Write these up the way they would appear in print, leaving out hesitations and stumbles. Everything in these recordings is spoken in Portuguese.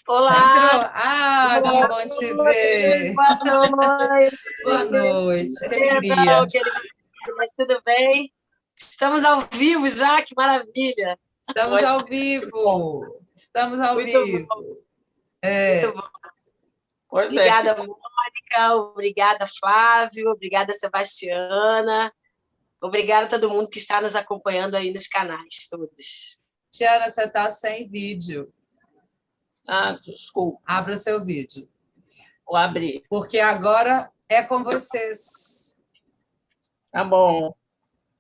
Já entrou? Olá, Ah, que boa bom te noite, ver. boa noite. Boa noite, que Perdão, alegria. querida, mas tudo bem? Estamos ao vivo já, que maravilha. Estamos Muito ao bom, vivo. Estamos ao muito bom, vivo. muito É, bom. Pois é, Obrigada, Mônica, obrigada, Flávio, obrigada, Sebastiana. Obrigada a todo mundo que está nos acompanhando aí nos canais, todos. Tiana, você está sem vídeo. desculpa, Abra seu vídeo. vou abrir. Porque agora é com vocês. Tá bom.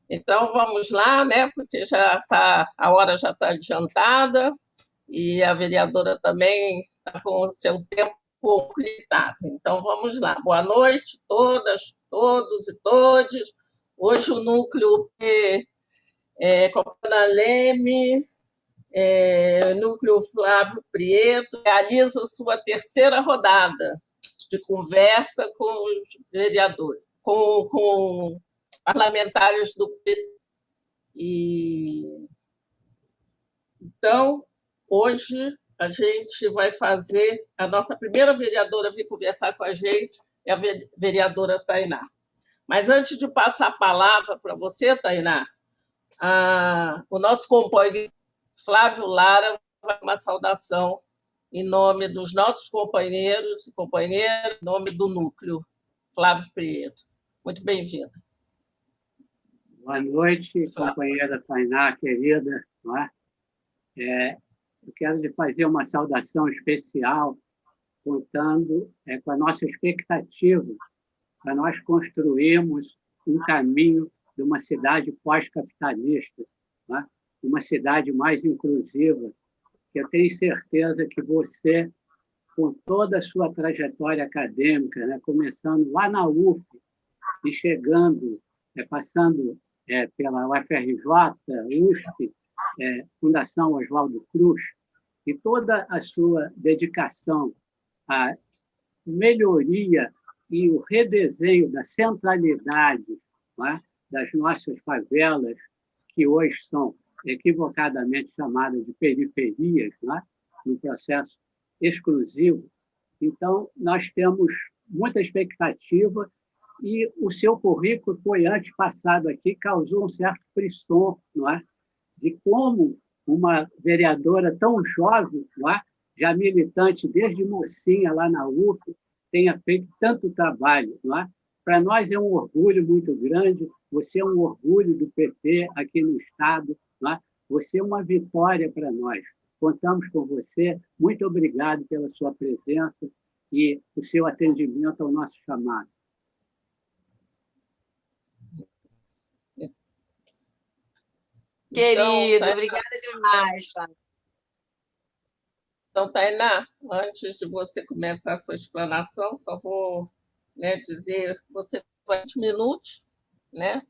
Então vamos lá, né? Porque a hora já está adiantada e a vereadora também está com o seu tempo limitado. Então vamos lá. Boa noite, todas, todos e todes. Hoje o núcleo P Copana Leme, núcleo Flávio Prieto, realiza sua terceira rodada de conversa com os vereadores, com parlamentares do PT. Então, hoje a gente vai fazer, a nossa primeira vereadora vir conversar com a gente é a vereadora Tainá. Mas antes de passar a palavra para você, Tainá, o nosso companheiro Flávio Lara vai uma saudação em nome dos nossos companheiros e companheiras, em nome do núcleo Flávio Prieto. Muito bem-vinda. Boa noite, companheira Tainá, querida. Não é? Eu quero lhe fazer uma saudação especial, contando com a nossa expectativa para nós construirmos um caminho de uma cidade pós-capitalista, não é? Uma cidade mais inclusiva, que eu tenho certeza que você, com toda a sua trajetória acadêmica, né, começando lá na UF e chegando, passando pela UFRJ, USP, Fundação Oswaldo Cruz, e toda a sua dedicação à melhoria e o redesenho da centralidade, não é, das nossas favelas, que hoje são equivocadamente chamadas de periferias, não é, num processo exclusivo. Então, nós temos muita expectativa e o seu currículo foi antes passado aqui, causou um certo frisson, não é? De como uma vereadora tão jovem, não é? Já militante desde mocinha lá na UF, tenha feito tanto trabalho. Não é? Para nós é um orgulho muito grande, você é um orgulho do PT aqui no Estado, não é? Você é uma vitória para nós. Contamos com você, muito obrigado pela sua presença e o seu atendimento ao nosso chamado. Querido, obrigada demais, Flávio. Então, Tainá, antes de você começar a sua explanação, só vou dizer, você tem 20 minutos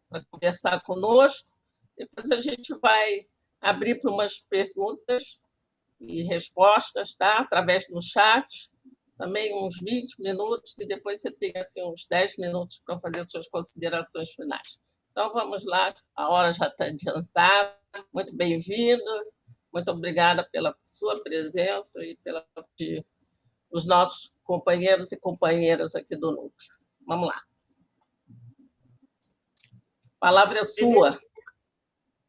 para conversar conosco, depois a gente vai abrir para umas perguntas e respostas, tá? Através do chat, também uns 20 minutos, e depois você tem assim, uns 10 minutos para fazer suas considerações finais. Então, vamos lá, a hora já está adiantada. Muito bem-vindo, muito obrigada pela sua presença e os nossos companheiros e companheiras aqui do núcleo. Vamos lá. A palavra é sua.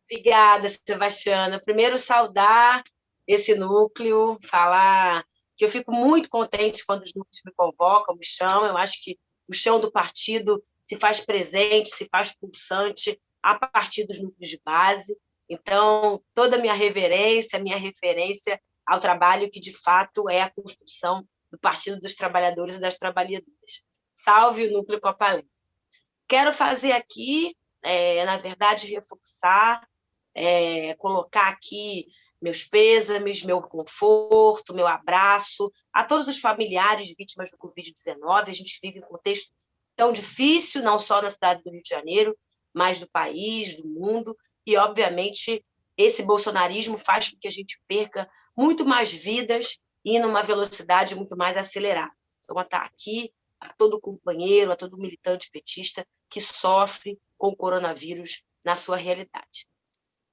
Obrigada, Sebastiana. Primeiro, saudar esse núcleo, falar que eu fico muito contente quando os núcleos me convocam, me chamam. Eu acho que o chão do partido se faz presente, se faz pulsante a partir dos núcleos de base. Então, toda a minha reverência, minha referência ao trabalho que, de fato, é a construção do Partido dos Trabalhadores e das Trabalhadoras. Salve o Núcleo Copalém. Quero fazer aqui, na verdade, reforçar, colocar aqui meus pêsames, meu conforto, meu abraço a todos os familiares de vítimas do Covid-19. A gente vive um contexto tão difícil, não só na cidade do Rio de Janeiro, mas do país, do mundo, e, obviamente, esse bolsonarismo faz com que a gente perca muito mais vidas e numa velocidade muito mais acelerada. Então, está aqui a todo companheiro, a todo militante petista que sofre com o coronavírus na sua realidade.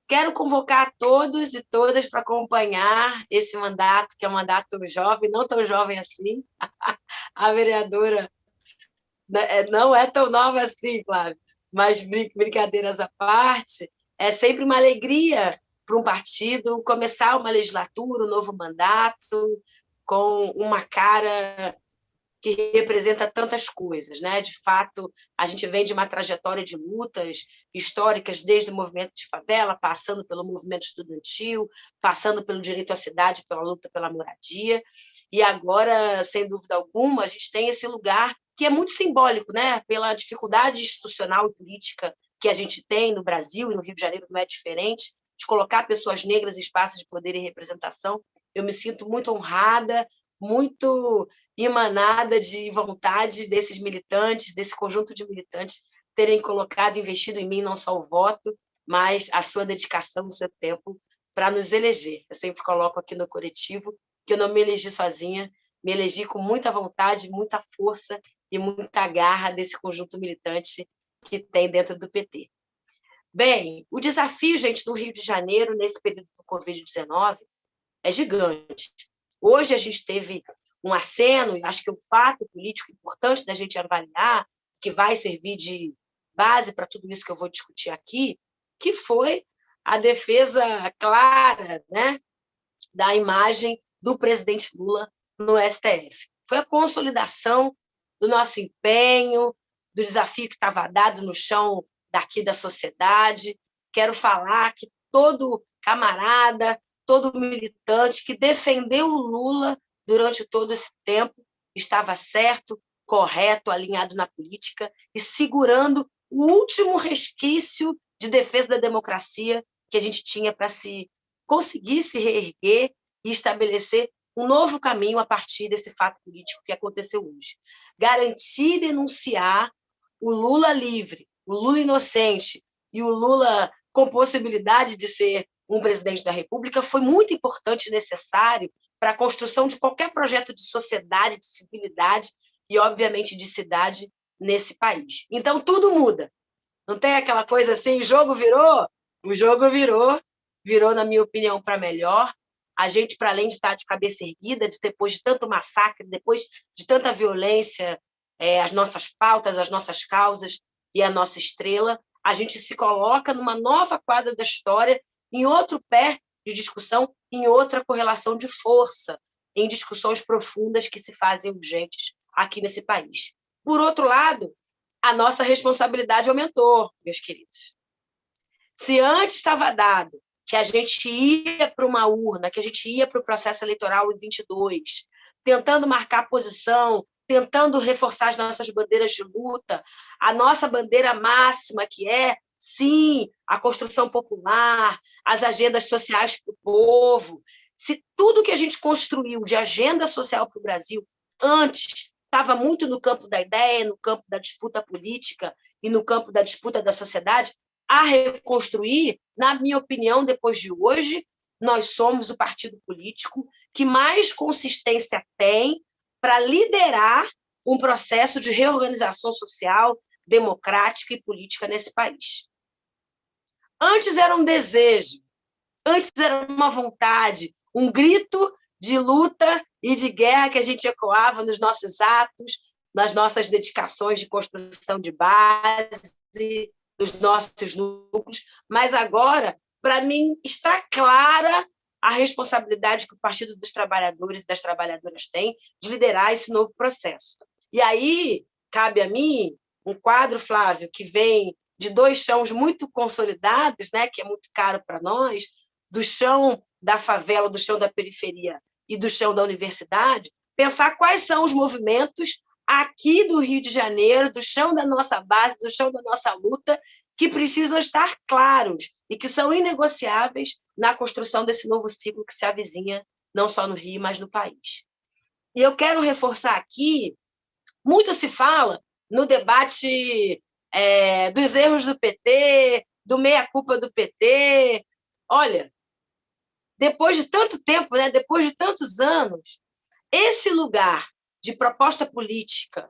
Quero convocar a todos e todas para acompanhar esse mandato, que é um mandato jovem, não tão jovem assim. A vereadora não é tão nova assim, claro, mas brincadeiras à parte, é sempre uma alegria para um partido começar uma legislatura, um novo mandato, com uma cara que representa tantas coisas, né? De fato, a gente vem de uma trajetória de lutas históricas, desde o movimento de favela, passando pelo movimento estudantil, passando pelo direito à cidade, pela luta pela moradia, e agora, sem dúvida alguma, a gente tem esse lugar que é muito simbólico, né? Pela dificuldade institucional e política que a gente tem no Brasil, e no Rio de Janeiro não é diferente, de colocar pessoas negras em espaços de poder e representação. Eu me sinto muito honrada, muito emanada de vontade desses militantes, desse conjunto de militantes, terem colocado, investido em mim não só o voto, mas a sua dedicação, o seu tempo para nos eleger. Eu sempre coloco aqui no coletivo que eu não me elegi sozinha, me elegi com muita vontade, muita força e muita garra desse conjunto militante que tem dentro do PT. Bem, o desafio, gente, no Rio de Janeiro, nesse período do Covid-19, é gigante. Hoje a gente teve um aceno, e acho que é um fato político importante da gente avaliar, que vai servir de base para tudo isso que eu vou discutir aqui, que foi a defesa clara, né, da imagem do presidente Lula no STF. Foi a consolidação do nosso empenho, do desafio que estava dado no chão daqui da sociedade. Quero falar que todo camarada, todo militante que defendeu o Lula durante todo esse tempo estava certo, correto, alinhado na política e segurando o último resquício de defesa da democracia que a gente tinha para conseguir se reerguer e estabelecer um novo caminho a partir desse fato político que aconteceu hoje. Garantir e denunciar o Lula livre, o Lula inocente e o Lula com possibilidade de ser um presidente da República foi muito importante e necessário para a construção de qualquer projeto de sociedade, de civilidade e, obviamente, de cidade nesse país. Então, tudo muda. Não tem aquela coisa assim, o jogo virou? O jogo virou, na minha opinião, para melhor. A gente, para além de estar de cabeça erguida, depois de tanto massacre, depois de tanta violência, as nossas pautas, as nossas causas e a nossa estrela, a gente se coloca numa nova quadra da história, em outro pé de discussão, em outra correlação de força, em discussões profundas que se fazem urgentes aqui nesse país. Por outro lado, a nossa responsabilidade aumentou, meus queridos. Se antes estava dado que a gente ia para uma urna, que a gente ia para o processo eleitoral em 22, tentando marcar posição, tentando reforçar as nossas bandeiras de luta, a nossa bandeira máxima, que é, sim, a construção popular, as agendas sociais para o povo. Se tudo que a gente construiu de agenda social para o Brasil antes estava muito no campo da ideia, no campo da disputa política e no campo da disputa da sociedade, a reconstruir, na minha opinião, depois de hoje, nós somos o partido político que mais consistência tem para liderar um processo de reorganização social, democrática e política nesse país. Antes era um desejo, antes era uma vontade, um grito de luta e de guerra que a gente ecoava nos nossos atos, nas nossas dedicações de construção de base, dos nossos núcleos, mas agora, para mim, está clara a responsabilidade que o Partido dos Trabalhadores e das Trabalhadoras tem de liderar esse novo processo. E aí, cabe a mim um quadro, Flávio, que vem de dois chãos muito consolidados, né, que é muito caro para nós, do chão da favela, do chão da periferia e do chão da universidade, pensar quais são os movimentos aqui do Rio de Janeiro, do chão da nossa base, do chão da nossa luta, que precisam estar claros e que são inegociáveis na construção desse novo ciclo que se avizinha, não só no Rio, mas no país. E eu quero reforçar aqui, muito se fala no debate dos erros do PT, do meia-culpa do PT. Olha, depois de tanto tempo, né, depois de tantos anos, esse lugar de proposta política,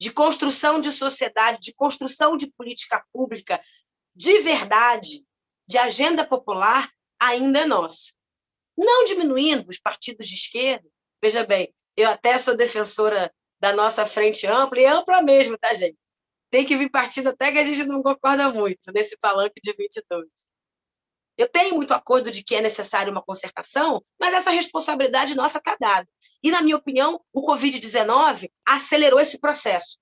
de construção de sociedade, de construção de política pública de verdade, de agenda popular ainda é nossa. Não diminuindo os partidos de esquerda. Veja bem, eu até sou defensora da nossa frente ampla, e ampla mesmo, tá, gente? Tem que vir partido até que a gente não concorda muito nesse palanque de 22. Eu tenho muito acordo de que é necessária uma concertação, mas essa responsabilidade nossa está dada. E, na minha opinião, o Covid-19 acelerou esse processo.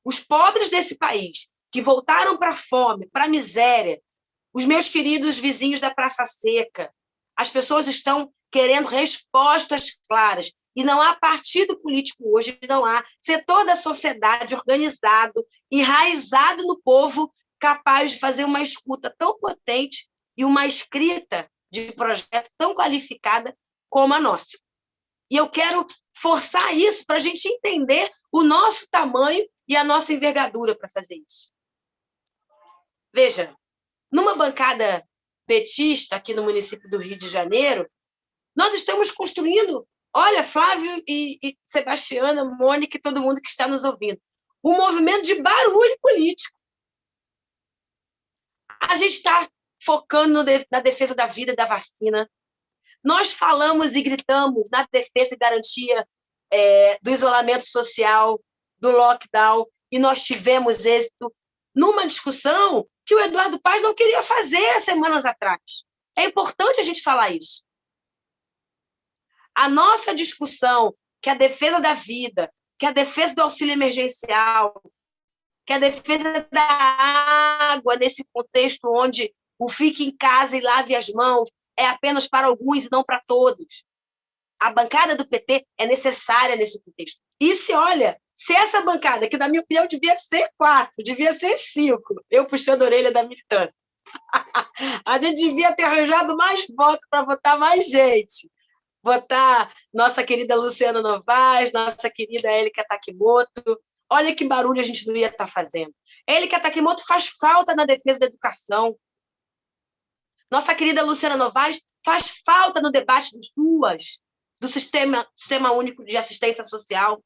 Os pobres desse país, que voltaram para a fome, para a miséria, os meus queridos vizinhos da Praça Seca, as pessoas estão querendo respostas claras. E não há partido político hoje, não há setor da sociedade organizado, enraizado no povo, capaz de fazer uma escuta tão potente e uma escrita de projeto tão qualificada como a nossa. E eu quero forçar isso para a gente entender o nosso tamanho e a nossa envergadura para fazer isso. Veja, numa bancada petista aqui no município do Rio de Janeiro, nós estamos construindo, olha, Flávio e Sebastiana, Mônica e todo mundo que está nos ouvindo, um movimento de barulho político. A gente está focando na defesa da vida e da vacina. Nós falamos e gritamos na defesa e garantia do isolamento social, do lockdown, e nós tivemos êxito numa discussão que o Eduardo Paes não queria fazer há semanas atrás. É importante a gente falar isso. A nossa discussão, que é a defesa da vida, que é a defesa do auxílio emergencial, que é a defesa da água nesse contexto onde o fique em casa e lave as mãos é apenas para alguns e não para todos. A bancada do PT é necessária nesse contexto. E se essa bancada, que na minha opinião devia ser 4, devia ser 5, eu puxando a orelha da militância, a gente devia ter arranjado mais votos para votar mais gente. Votar nossa querida Luciana Novaes, nossa querida Élica Takimoto. Olha que barulho a gente não ia estar fazendo. Élica Takimoto faz falta na defesa da educação. Nossa querida Luciana Novaes faz falta no debate dos SUAS, do Sistema Único de Assistência Social.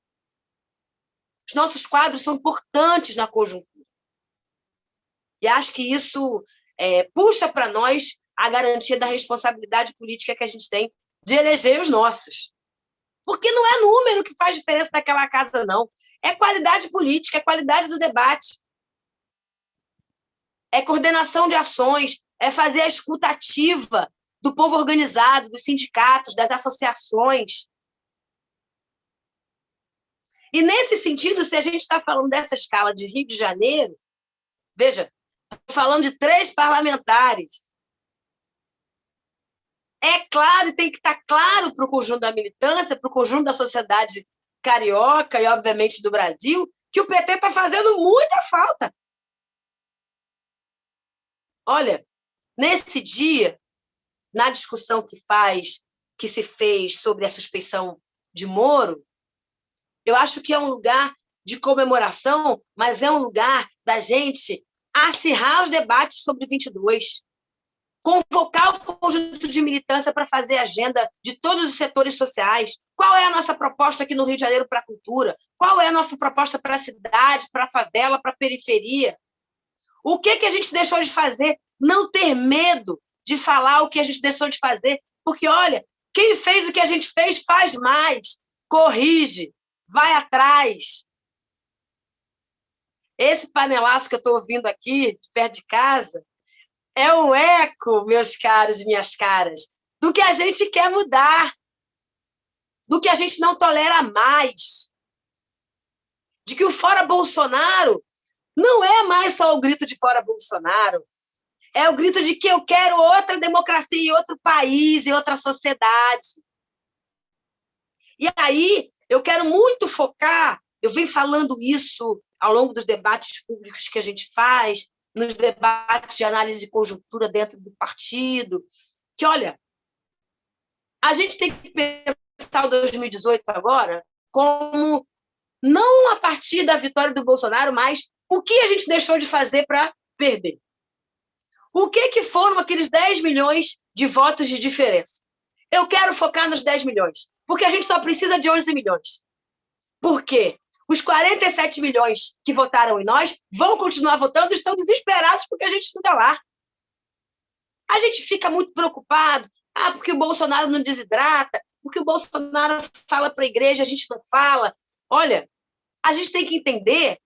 Os nossos quadros são importantes na conjuntura. E acho que isso puxa para nós a garantia da responsabilidade política que a gente tem de eleger os nossos. Porque não é número que faz diferença naquela casa, não. É qualidade política, é qualidade do debate. É coordenação de ações, é fazer a escuta ativa do povo organizado, dos sindicatos, das associações. E, nesse sentido, se a gente está falando dessa escala de Rio de Janeiro, veja, estou falando de 3 parlamentares. É claro, e tem que estar claro para o conjunto da militância, para o conjunto da sociedade carioca e, obviamente, do Brasil, que o PT está fazendo muita falta. Olha, nesse dia, na discussão que se fez sobre a suspeição de Moro, eu acho que é um lugar de comemoração, mas é um lugar da gente acirrar os debates sobre 22, convocar o conjunto de militância para fazer agenda de todos os setores sociais. Qual é a nossa proposta aqui no Rio de Janeiro para a cultura? Qual é a nossa proposta para a cidade, para a favela, para a periferia? O que a gente deixou de fazer? Não ter medo de falar o que a gente deixou de fazer, porque, olha, quem fez o que a gente fez faz mais, corrige, vai atrás. Esse panelaço que eu estou ouvindo aqui, de perto de casa, é um eco, meus caros e minhas caras, do que a gente quer mudar, do que a gente não tolera mais, de que o fora Bolsonaro não é mais só o grito de fora Bolsonaro, é o grito de que eu quero outra democracia em outro país, em outra sociedade. E aí, eu quero muito focar, eu venho falando isso ao longo dos debates públicos que a gente faz, nos debates de análise de conjuntura dentro do partido, que, olha, a gente tem que pensar o 2018 agora como não a partir da vitória do Bolsonaro, mas o que a gente deixou de fazer para perder. O que foram aqueles 10 milhões de votos de diferença? Eu quero focar nos 10 milhões, porque a gente só precisa de 11 milhões. Por quê? Os 47 milhões que votaram em nós vão continuar votando e estão desesperados porque a gente estuda lá. A gente fica muito preocupado, porque o Bolsonaro não desidrata, porque o Bolsonaro fala para a igreja, a gente não fala. Olha, a gente tem que entender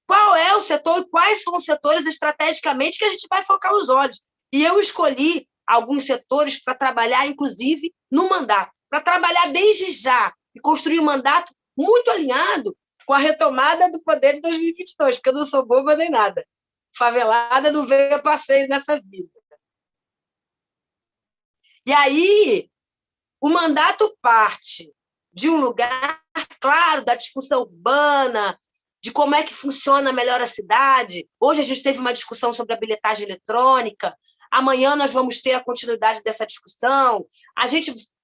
qual é o setor e quais são os setores estrategicamente que a gente vai focar os olhos. E eu escolhi alguns setores para trabalhar, inclusive, no mandato, para trabalhar desde já e construir um mandato muito alinhado com a retomada do poder de 2022, porque eu não sou boba nem nada. Favelada não veio a passeio nessa vida. E aí, o mandato parte de um lugar, claro, da discussão urbana, de como é que funciona melhor a cidade. Hoje a gente teve uma discussão sobre a bilhetagem eletrônica, amanhã nós vamos ter a continuidade dessa discussão.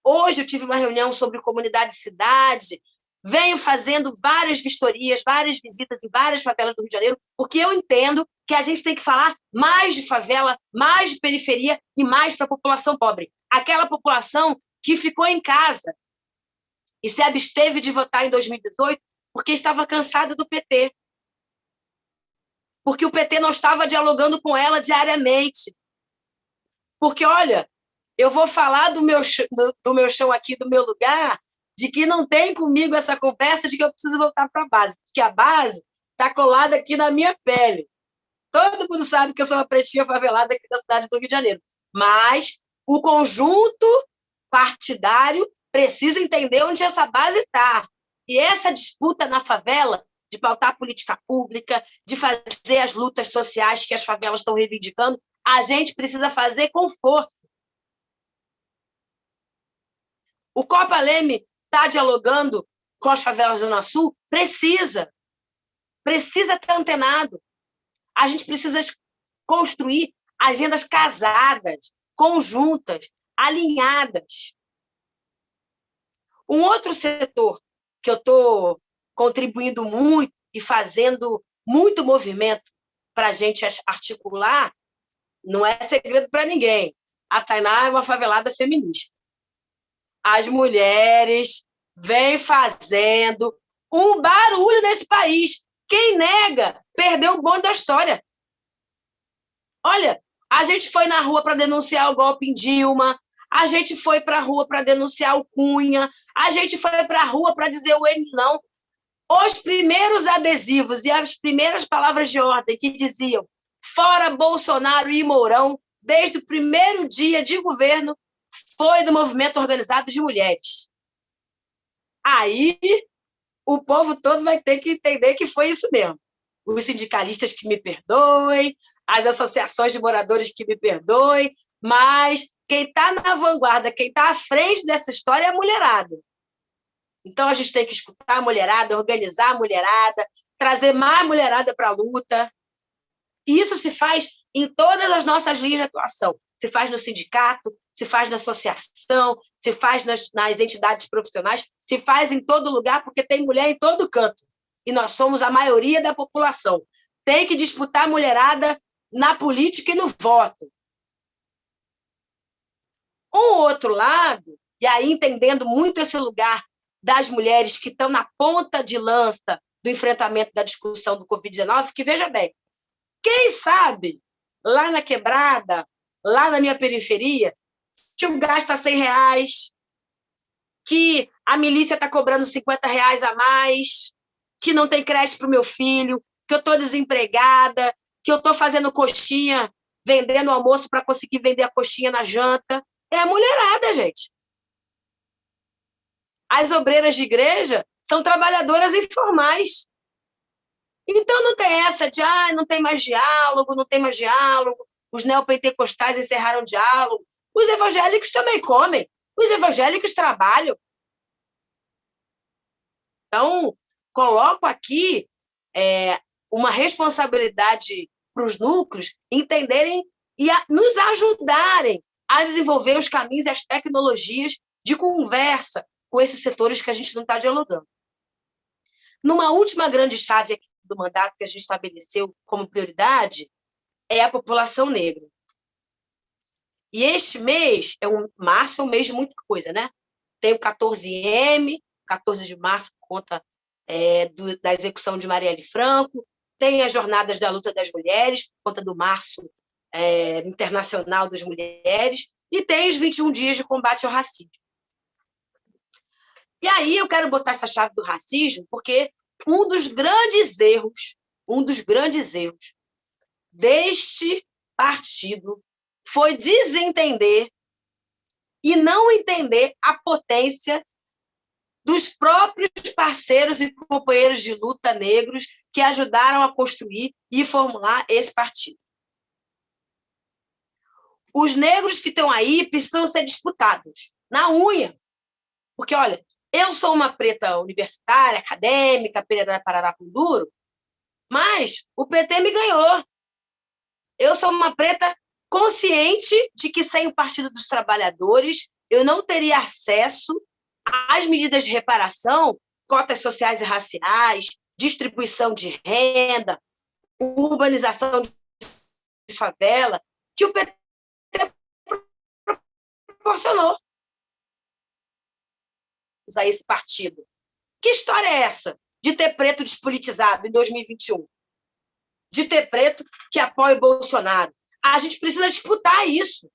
Hoje eu tive uma reunião sobre comunidade e cidade, venho fazendo várias vistorias, várias visitas em várias favelas do Rio de Janeiro, porque eu entendo que a gente tem que falar mais de favela, mais de periferia e mais para a população pobre. Aquela população que ficou em casa e se absteve de votar em 2018 porque estava cansada do PT. Porque o PT não estava dialogando com ela diariamente. Porque, olha, eu vou falar do meu chão aqui, do meu lugar, de que não tem comigo essa conversa de que eu preciso voltar para a base, porque a base está colada aqui na minha pele. Todo mundo sabe que eu sou uma pretinha favelada aqui da cidade do Rio de Janeiro. Mas o conjunto partidário precisa entender onde essa base está. E essa disputa na favela, de pautar política pública, de fazer as lutas sociais que as favelas estão reivindicando, a gente precisa fazer com força. O Copa Leme está dialogando com as favelas da Zona Sul? Precisa. Precisa estar antenado. A gente precisa construir agendas casadas, conjuntas, alinhadas. Um outro setor que eu estou contribuindo muito e fazendo muito movimento para a gente articular, não é segredo para ninguém. A Tainá é uma favelada feminista. As mulheres vêm fazendo um barulho nesse país. Quem nega perdeu o bonde da história. Olha, a gente foi na rua para denunciar o golpe em Dilma, a gente foi para a rua para denunciar o Cunha, a gente foi para a rua para dizer o ele não. Os primeiros adesivos e as primeiras palavras de ordem que diziam fora Bolsonaro e Mourão, desde o primeiro dia de governo, foi do movimento organizado de mulheres. Aí o povo todo vai ter que entender que foi isso mesmo. Os sindicalistas que me perdoem, as associações de moradores que me perdoem, mas quem está na vanguarda, quem está à frente dessa história é a mulherada. Então, a gente tem que escutar a mulherada, organizar a mulherada, trazer mais mulherada para a luta. E isso se faz em todas as nossas linhas de atuação. Se faz no sindicato, se faz na associação, se faz nas entidades profissionais, se faz em todo lugar, porque tem mulher em todo canto. E nós somos a maioria da população. Tem que disputar a mulherada na política e no voto. Um outro lado, e aí entendendo muito esse lugar das mulheres que estão na ponta de lança do enfrentamento da discussão do Covid-19, que, veja bem, quem sabe, lá na quebrada, lá na minha periferia, que o gás está R$100, que a milícia está cobrando R$50 a mais, que não tem creche para o meu filho, que eu estou desempregada, que eu estou fazendo coxinha, vendendo almoço para conseguir vender a coxinha na janta. É a mulherada, gente. As obreiras de igreja são trabalhadoras informais. Então, não tem essa de não tem mais diálogo, não tem mais diálogo, os neopentecostais encerraram o diálogo. Os evangélicos também comem, os evangélicos trabalham. Então, coloco aqui uma responsabilidade para os núcleos entenderem e nos ajudarem a desenvolver os caminhos e as tecnologias de conversa com esses setores que a gente não está dialogando. Numa última grande chave aqui do mandato que a gente estabeleceu como prioridade é a população negra. E este mês, março é um mês de muita coisa, né? Tem o 14M, 14 de março, por conta da execução de Marielle Franco, tem as Jornadas da Luta das Mulheres, por conta do março Internacional das Mulheres, e tem os 21 dias de combate ao racismo. E aí eu quero botar essa chave do racismo, porque um dos grandes erros deste partido foi desentender e não entender a potência dos próprios parceiros e companheiros de luta negros que ajudaram a construir e formular esse partido. Os negros que estão aí precisam ser disputados na unha. Porque, olha, eu sou uma preta universitária, acadêmica, parará com duro, mas o PT me ganhou. Eu sou uma preta consciente de que sem o Partido dos Trabalhadores eu não teria acesso às medidas de reparação, cotas sociais e raciais, distribuição de renda, urbanização de favela, que o PT proporcionou a esse partido. Que história é essa de ter preto despolitizado em 2021? De ter preto que apoia o Bolsonaro? A gente precisa disputar isso.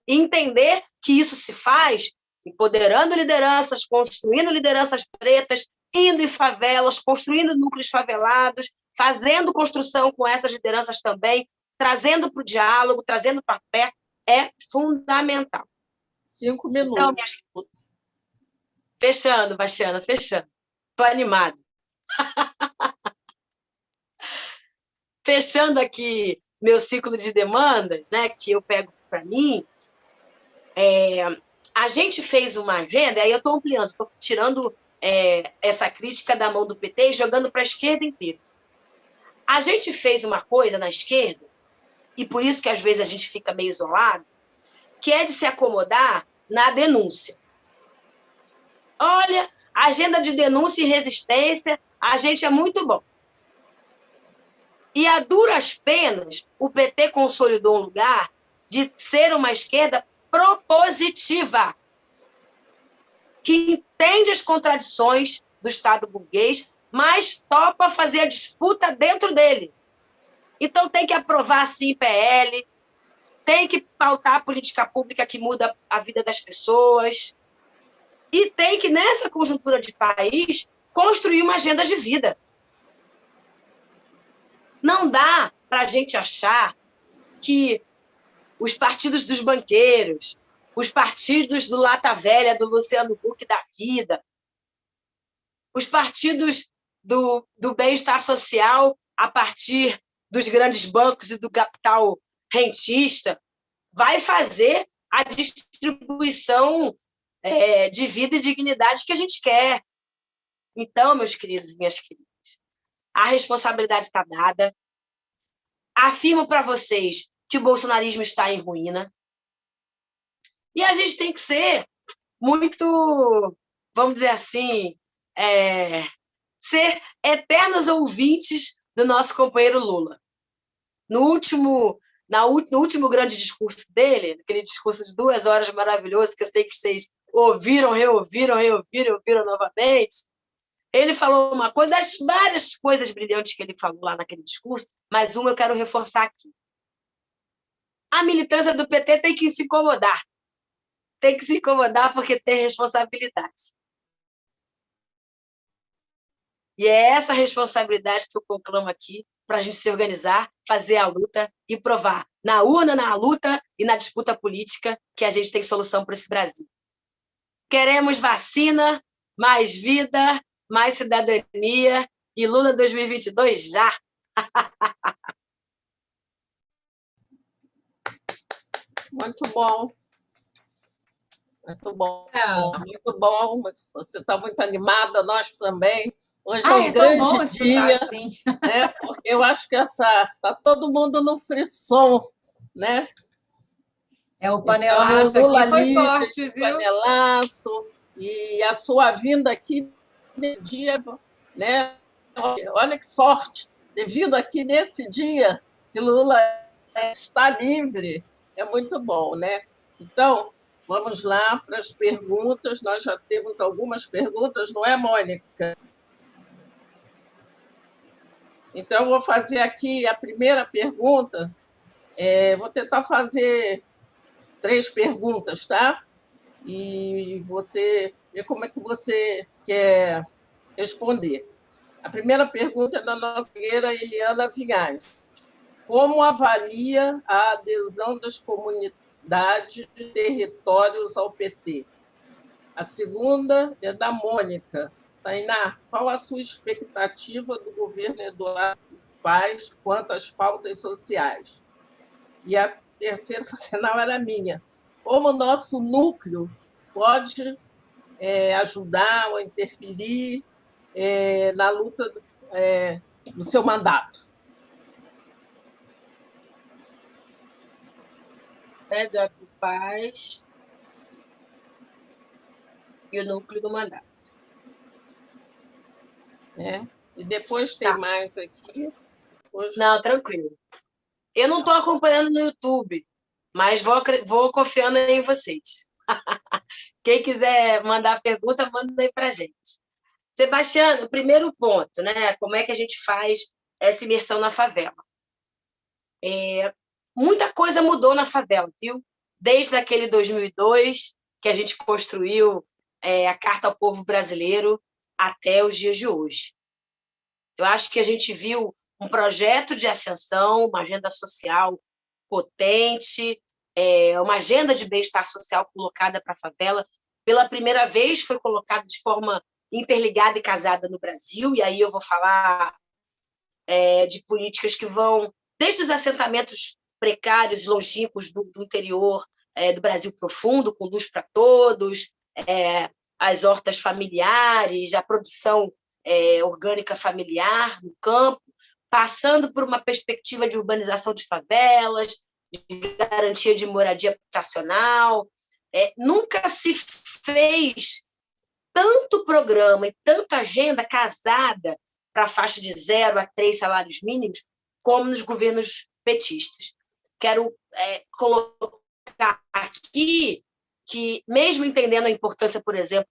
E entender que isso se faz empoderando lideranças, construindo lideranças pretas, indo em favelas, construindo núcleos favelados, fazendo construção com essas lideranças também, trazendo para o diálogo, trazendo para perto, é fundamental. 5 minutos. Então, fechando, Bastiana, fechando. Estou animada. Fechando aqui meu ciclo de demandas, né, que eu pego para mim, a gente fez uma agenda, aí eu estou ampliando, estou tirando essa crítica da mão do PT e jogando para a esquerda inteira. A gente fez uma coisa na esquerda, e por isso que às vezes a gente fica meio isolado, que é de se acomodar na denúncia. Olha, agenda de denúncia e resistência, a gente é muito bom. E a duras penas, o PT consolidou um lugar de ser uma esquerda propositiva, que entende as contradições do Estado burguês, mas topa fazer a disputa dentro dele. Então tem que aprovar, sim, PL, tem que pautar a política pública que muda a vida das pessoas, e tem que, nessa conjuntura de país, construir uma agenda de vida. Não dá para a gente achar que os partidos dos banqueiros, os partidos do Lata Velha, do Luciano Huck da vida, os partidos do bem-estar social a partir dos grandes bancos e do capital rentista, vai fazer a distribuição de vida e dignidade que a gente quer. Então, meus queridos e minhas queridas, a responsabilidade está dada. Afirmo para vocês que o bolsonarismo está em ruína. E a gente tem que ser muito, vamos dizer assim, ser eternos ouvintes do nosso companheiro Lula. No último grande discurso dele, aquele discurso de 2 horas maravilhoso, que eu sei que vocês ouviram, reouviram novamente, ele falou uma coisa, das várias coisas brilhantes que ele falou lá naquele discurso, mas uma eu quero reforçar aqui. A militância do PT tem que se incomodar. Tem que se incomodar porque tem responsabilidade. E é essa responsabilidade que eu conclamo aqui para a gente se organizar, fazer a luta e provar na urna, na luta e na disputa política que a gente tem solução para esse Brasil. Queremos vacina, mais vida, mais cidadania e Lula 2022 já. Muito bom. Muito bom. Muito bom. Você está muito animada, nós também. Hoje é um grande dia, assim. né? Porque eu acho que está todo mundo no frisson, né? O panelaço então, aqui foi livre, forte, viu? Panelaço, e a sua vinda aqui nesse dia, né? Olha que sorte ter vindo aqui nesse dia que Lula está livre. É muito bom, né? Então, vamos lá para as perguntas. Nós já temos algumas perguntas, não é, Mônica? Então, eu vou fazer aqui a primeira pergunta. Vou tentar fazer 3 perguntas, tá? E você vê como é que você quer responder. A primeira pergunta é da nossa companheira Eliana Vinhais. Como avalia a adesão das comunidades e territórios ao PT? A segunda é da Mônica. Tainá, qual a sua expectativa do governo Eduardo Paes quanto às pautas sociais? E a terceira, por sinal, era minha. Como o nosso núcleo pode ajudar ou interferir na luta do seu mandato? Eduardo Paes e o núcleo do mandato. E depois tem mais aqui. Depois... Não, tranquilo. Eu não estou acompanhando no YouTube, mas vou confiando em vocês. Quem quiser mandar pergunta, manda aí para a gente. Sebastiano, primeiro ponto, né? Como é que a gente faz essa imersão na favela? Muita coisa mudou na favela, viu? Desde aquele 2002, que a gente construiu a Carta ao Povo Brasileiro, até os dias de hoje. Eu acho que a gente viu um projeto de ascensão, uma agenda social potente, uma agenda de bem-estar social colocada para a favela. Pela primeira vez foi colocado de forma interligada e casada no Brasil, e aí eu vou falar de políticas que vão desde os assentamentos precários, longínquos do interior do Brasil profundo, com luz para todos, as hortas familiares, a produção orgânica familiar no campo, passando por uma perspectiva de urbanização de favelas, de garantia de moradia habitacional. Nunca se fez tanto programa e tanta agenda casada para a faixa de 0 a 3 salários mínimos como nos governos petistas. Quero colocar aqui que, mesmo entendendo a importância, por exemplo,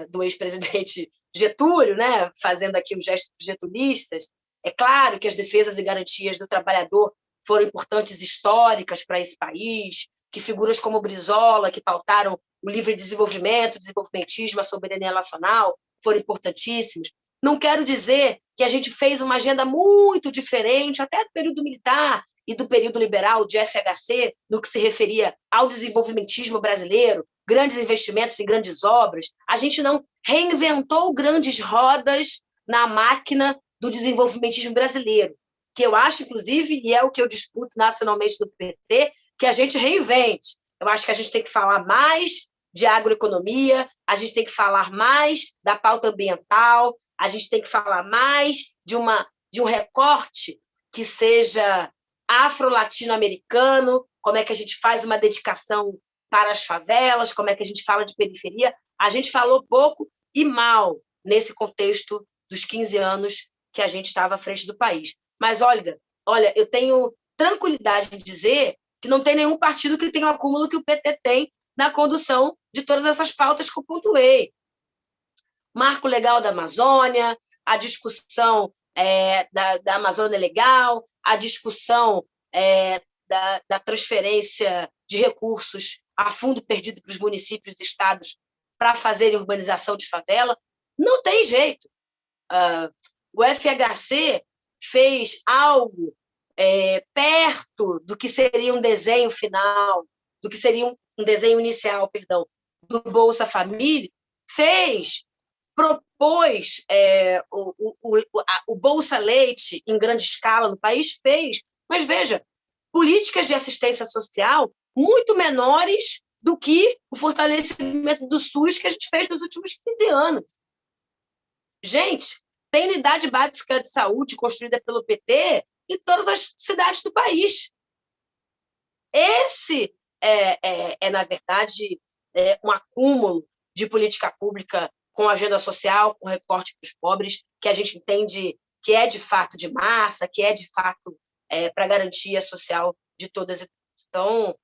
do ex-presidente Getúlio, né, fazendo aqui os gestos getulistas, é claro que as defesas e garantias do trabalhador foram importantes históricas para esse país, que figuras como Brizola, que pautaram o livre desenvolvimento, o desenvolvimentismo, a soberania nacional, foram importantíssimos. Não quero dizer que a gente fez uma agenda muito diferente, até do período militar e do período liberal de FHC, no que se referia ao desenvolvimentismo brasileiro, grandes investimentos em grandes obras. A gente não reinventou grandes rodas na máquina do desenvolvimentismo brasileiro, que eu acho, inclusive, e é o que eu disputo nacionalmente no PT, que a gente reinvente. Eu acho que a gente tem que falar mais de agroeconomia, a gente tem que falar mais da pauta ambiental, a gente tem que falar mais de um recorte que seja afro-latino-americano, como é que a gente faz uma dedicação para as favelas, como é que a gente fala de periferia. A gente falou pouco e mal nesse contexto dos 15 anos que a gente estava à frente do país. Mas, olha, eu tenho tranquilidade em dizer que não tem nenhum partido que tenha o acúmulo que o PT tem na condução de todas essas pautas que eu pontuei. Marco legal da Amazônia, a discussão da Amazônia Legal, a discussão da transferência de recursos a fundo perdido para os municípios e estados para fazerem urbanização de favela. Não tem jeito. O FHC fez algo perto do que seria um desenho final, do que seria um desenho inicial, perdão, do Bolsa Família, propôs o Bolsa Leite em grande escala no país, mas veja, políticas de assistência social muito menores do que o fortalecimento do SUS que a gente fez nos últimos 15 anos. Gente, tem unidade básica de saúde construída pelo PT em todas as cidades do país. Esse na verdade, um acúmulo de política pública com agenda social, com recorte para os pobres, que a gente entende que é de fato de massa, que é de fato para a garantia social de todas e todos. Então,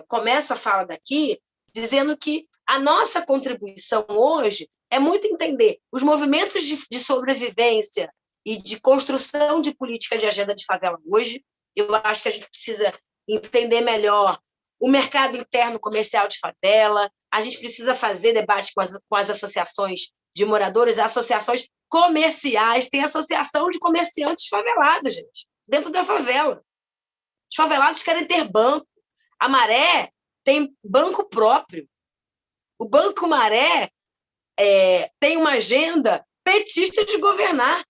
começo a fala daqui dizendo que a nossa contribuição hoje é muito entender os movimentos de sobrevivência e de construção de política de agenda de favela hoje. Eu acho que a gente precisa entender melhor o mercado interno comercial de favela, a gente precisa fazer debate com as associações de moradores, associações comerciais, tem associação de comerciantes favelados, gente, dentro da favela. Os favelados querem ter banco. A Maré tem banco próprio. O Banco Maré tem uma agenda petista de governar.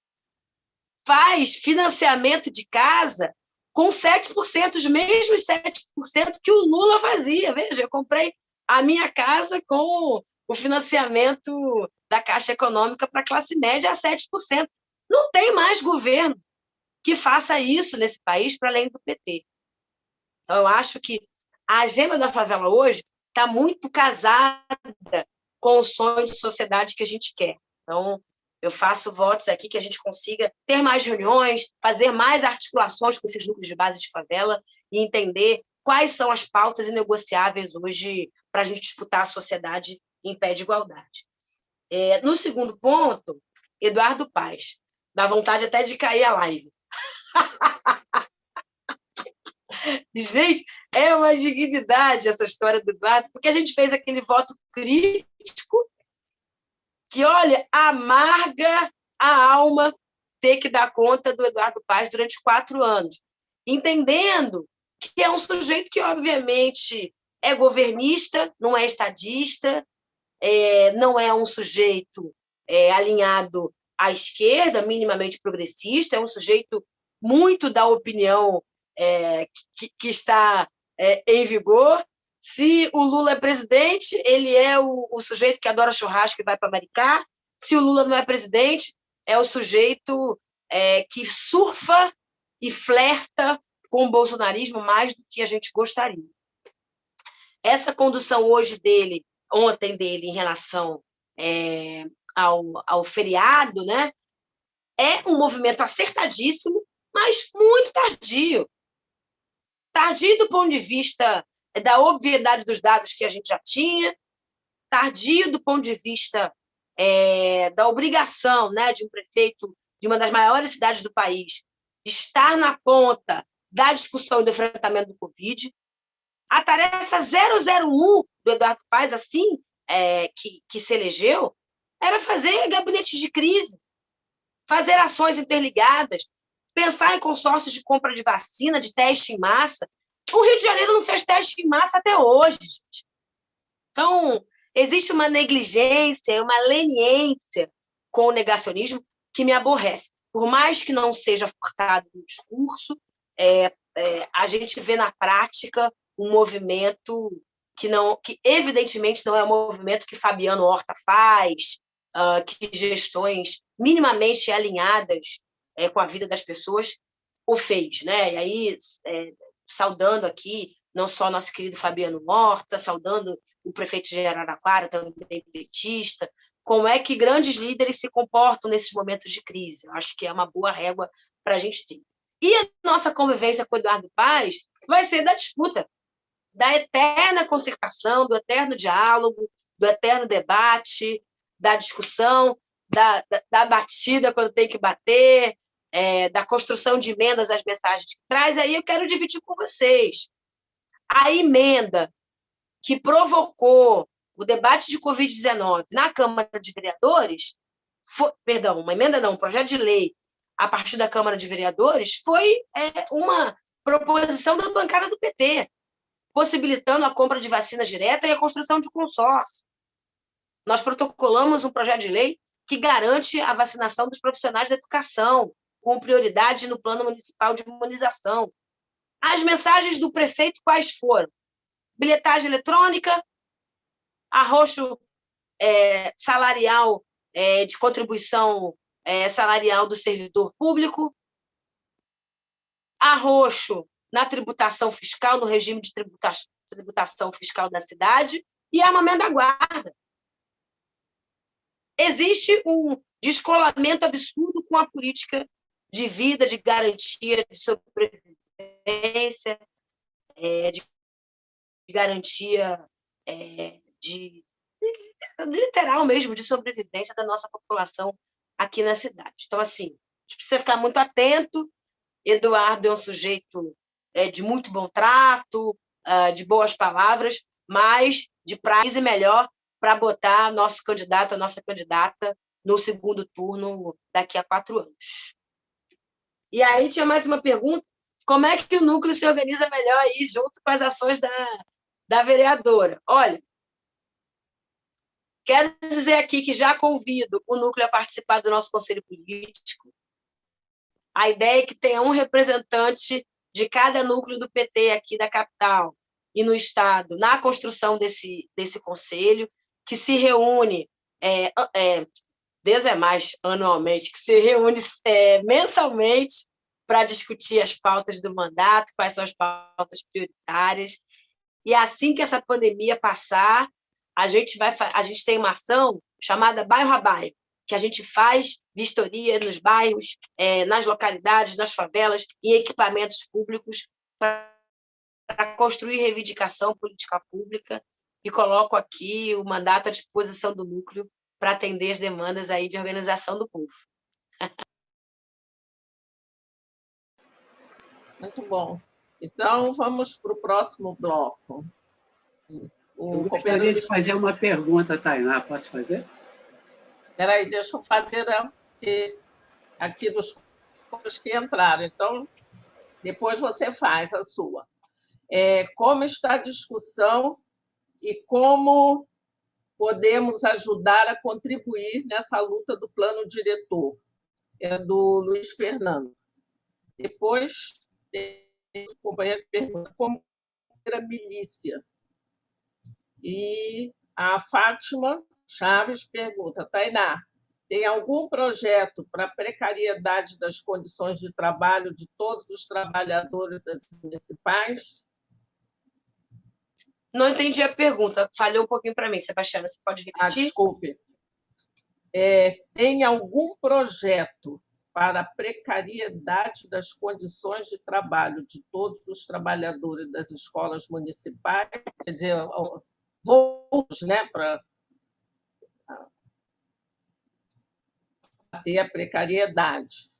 Faz financiamento de casa com 7%, os mesmos 7% que o Lula fazia. Veja, eu comprei a minha casa com o financiamento da Caixa Econômica para a classe média a 7%. Não tem mais governo que faça isso nesse país para além do PT. Então, eu acho que a agenda da favela hoje está muito casada com o sonho de sociedade que a gente quer. Então, eu faço votos aqui que a gente consiga ter mais reuniões, fazer mais articulações com esses núcleos de base de favela e entender quais são as pautas inegociáveis hoje para a gente disputar a sociedade em pé de igualdade. No segundo ponto, Eduardo Paes. Dá vontade até de cair a live. Gente, é uma dignidade essa história do Eduardo, porque a gente fez aquele voto crítico que, olha, amarga a alma ter que dar conta do Eduardo Paes durante 4 anos, entendendo que é um sujeito que, obviamente, é governista, não é estadista, não é um sujeito alinhado à esquerda, minimamente progressista, é um sujeito muito da opinião que está em vigor. Se o Lula é presidente, ele é o sujeito que adora churrasco e vai para Maricá. Se o Lula não é presidente, é o sujeito que surfa e flerta com o bolsonarismo mais do que a gente gostaria. Essa condução ontem dele, em relação ao feriado, né, é um movimento acertadíssimo, mas muito tardio. Tardio do ponto de vista da obviedade dos dados que a gente já tinha, tardio do ponto de vista da obrigação, né, de um prefeito de uma das maiores cidades do país estar na ponta da discussão e do enfrentamento do Covid. A tarefa 001 do Eduardo Paes, assim que se elegeu, era fazer gabinetes de crise, fazer ações interligadas, pensar em consórcios de compra de vacina, de teste em massa. O Rio de Janeiro não fez teste em massa até hoje, gente. Então, existe uma negligência, uma leniência com o negacionismo que me aborrece. Por mais que não seja forçado no discurso, a gente vê na prática um movimento que evidentemente não é um movimento que Fabiano Horta faz, que gestões minimamente alinhadas com a vida das pessoas o fez, né? E aí, saudando aqui não só nosso querido Fabiano Horta, saudando o prefeito de Araraquara, também petista, como é que grandes líderes se comportam nesses momentos de crise. Eu acho que é uma boa régua para a gente ter. E a nossa convivência com o Eduardo Paes vai ser da disputa, da eterna concertação, do eterno diálogo, do eterno debate, da discussão, da batida quando tem que bater, da construção de emendas às mensagens que traz. Aí eu quero dividir com vocês. A emenda que provocou o debate de Covid-19 na Câmara de Vereadores, um projeto de lei a partir da Câmara de Vereadores, foi uma proposição da bancada do PT, possibilitando a compra de vacinas direta e a construção de consórcio. Nós protocolamos um projeto de lei que garante a vacinação dos profissionais da educação, com prioridade no plano municipal de imunização. As mensagens do prefeito quais foram? Bilhetagem eletrônica, arroxo salarial, de contribuição salarial do servidor público, arroxo na tributação fiscal, no regime de tributação fiscal da cidade, e armamento da guarda. Existe um descolamento absurdo com a política de vida, de garantia de sobrevivência, de garantia literal mesmo, de sobrevivência da nossa população aqui na cidade. Então, assim, gente precisa ficar muito atento. Eduardo é um sujeito de muito bom trato, de boas palavras, mas de prazo e melhor para botar nosso candidato, a nossa candidata, no segundo turno daqui a 4 anos. E aí tinha mais uma pergunta: como é que o núcleo se organiza melhor aí, junto com as ações da vereadora? Olha, quero dizer aqui que já convido o núcleo a participar do nosso conselho político. A ideia é que tenha um representante de cada núcleo do PT aqui da capital e no estado, na construção desse conselho, que se reúne, Deus é mais, anualmente, que se reúne mensalmente para discutir as pautas do mandato, quais são as pautas prioritárias. E assim que essa pandemia passar, a gente tem uma ação chamada Bairro a Bairro, que a gente faz vistoria nos bairros, nas localidades, nas favelas, em equipamentos públicos, para construir reivindicação política pública, e coloco aqui o mandato à disposição do núcleo para atender as demandas aí de organização do povo. Muito bom. Então, vamos para o próximo bloco. Eu gostaria de fazer uma pergunta, Tainá. Posso fazer? Espera aí, deixa eu fazer aqui dos que entraram. Então, depois você faz a sua. Como está a discussão e como podemos ajudar a contribuir nessa luta do plano diretor? É do Luiz Fernando. Depois, o companheiro pergunta como era a milícia. E a Fátima Chaves pergunta: Tainá, tem algum projeto para a precariedade das condições de trabalho de todos os trabalhadores das municipais? Não entendi a pergunta, falhou um pouquinho para mim, Sebastiana, você pode repetir? Desculpe. Tem algum projeto para a precariedade das condições de trabalho de todos os trabalhadores das escolas municipais? Quer dizer, voltos, né, para ter a precariedade.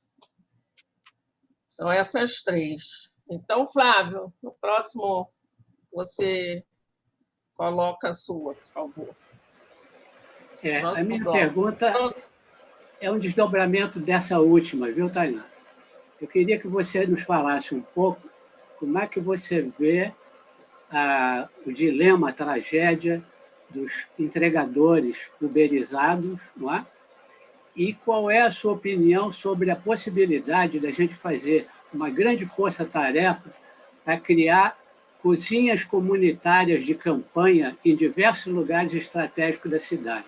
São essas 3. Então, Flávio, no próximo você coloca a sua, por favor. A minha pergunta é um desdobramento dessa última, viu, Tainá? Eu queria que você nos falasse um pouco como é que você vê o dilema, a tragédia dos entregadores uberizados, não é? E qual é a sua opinião sobre a possibilidade da gente fazer uma grande força-tarefa para criar cozinhas comunitárias de campanha em diversos lugares estratégicos da cidade?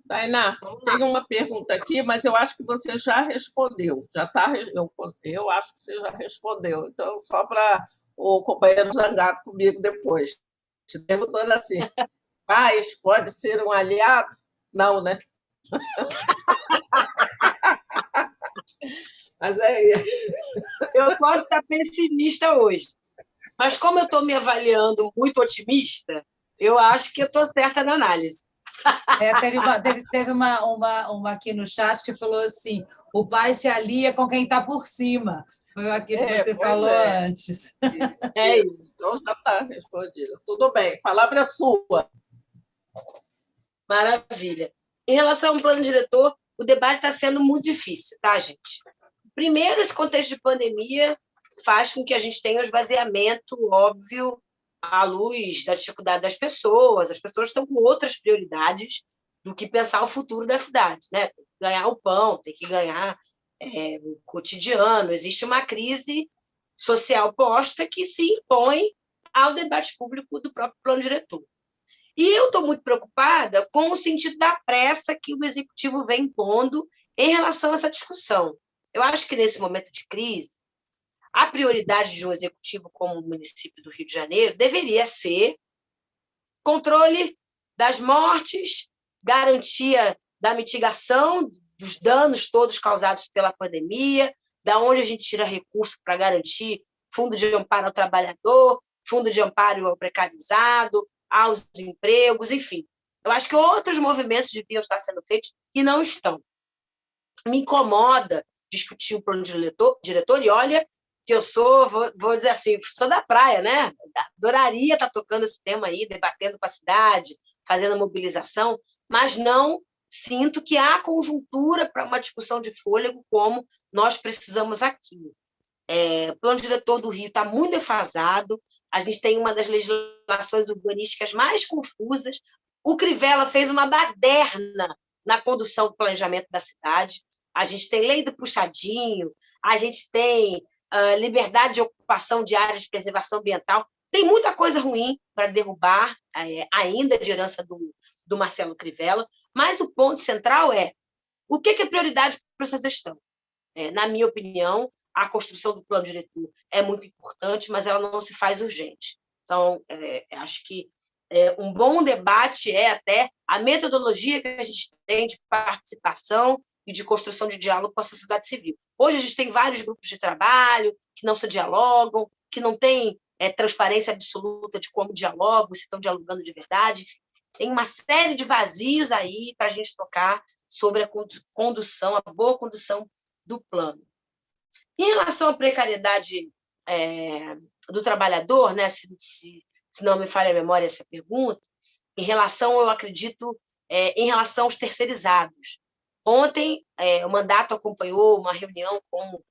Tainá, tem uma pergunta aqui, mas eu acho que você já respondeu. Eu acho que você já respondeu. Então, só para o companheiro zangar comigo depois. Te perguntando assim: paz pode ser um aliado? Não, né? Mas é isso. Eu posso estar pessimista hoje, mas como eu estou me avaliando muito otimista, eu acho que eu estou certa na análise. Teve uma aqui no chat que falou assim: o pai se alia com quem está por cima. Foi aquilo que você falou antes. É isso. Então já está respondido. Tudo bem, a palavra é sua. Maravilha. Em relação ao plano diretor, o debate está sendo muito difícil, tá, gente? Primeiro, esse contexto de pandemia faz com que a gente tenha um esvaziamento óbvio à luz da dificuldade das pessoas. As pessoas estão com outras prioridades do que pensar o futuro da cidade, né? Tem que ganhar o pão, tem que ganhar o cotidiano. Existe uma crise social posta que se impõe ao debate público do próprio plano diretor. E eu estou muito preocupada com o sentido da pressa que o Executivo vem impondo em relação a essa discussão. Eu acho que, nesse momento de crise, a prioridade de um Executivo como o município do Rio de Janeiro deveria ser controle das mortes, garantia da mitigação dos danos todos causados pela pandemia, da onde a gente tira recurso para garantir fundo de amparo ao trabalhador, fundo de amparo ao precarizado, aos empregos, enfim. Eu acho que outros movimentos deviam estar sendo feitos e não estão. Me incomoda discutir o plano diretor, e olha que eu sou, vou dizer assim, sou da praia, né? Adoraria estar tocando esse tema aí, debatendo com a cidade, fazendo mobilização, mas não sinto que há conjuntura para uma discussão de fôlego como nós precisamos aqui. O plano diretor do Rio está muito defasado, a gente tem uma das legislações urbanísticas mais confusas, o Crivella fez uma baderna na condução do planejamento da cidade, a gente tem lei do puxadinho, a gente tem liberdade de ocupação de áreas de preservação ambiental, tem muita coisa ruim para derrubar ainda de herança do Marcelo Crivella, mas o ponto central é o que é prioridade para essa gestão. Na minha opinião, a construção do plano diretor é muito importante, mas ela não se faz urgente. Então, acho que um bom debate é até a metodologia que a gente tem de participação e de construção de diálogo com a sociedade civil. Hoje a gente tem vários grupos de trabalho que não se dialogam, que não têm transparência absoluta de como dialogam, se estão dialogando de verdade. Tem uma série de vazios aí para a gente tocar sobre a condução, a boa condução do plano. Em relação à precariedade do trabalhador, né, se não me falha a memória essa pergunta, eu acredito, em relação aos terceirizados. Ontem, o mandato acompanhou uma reunião com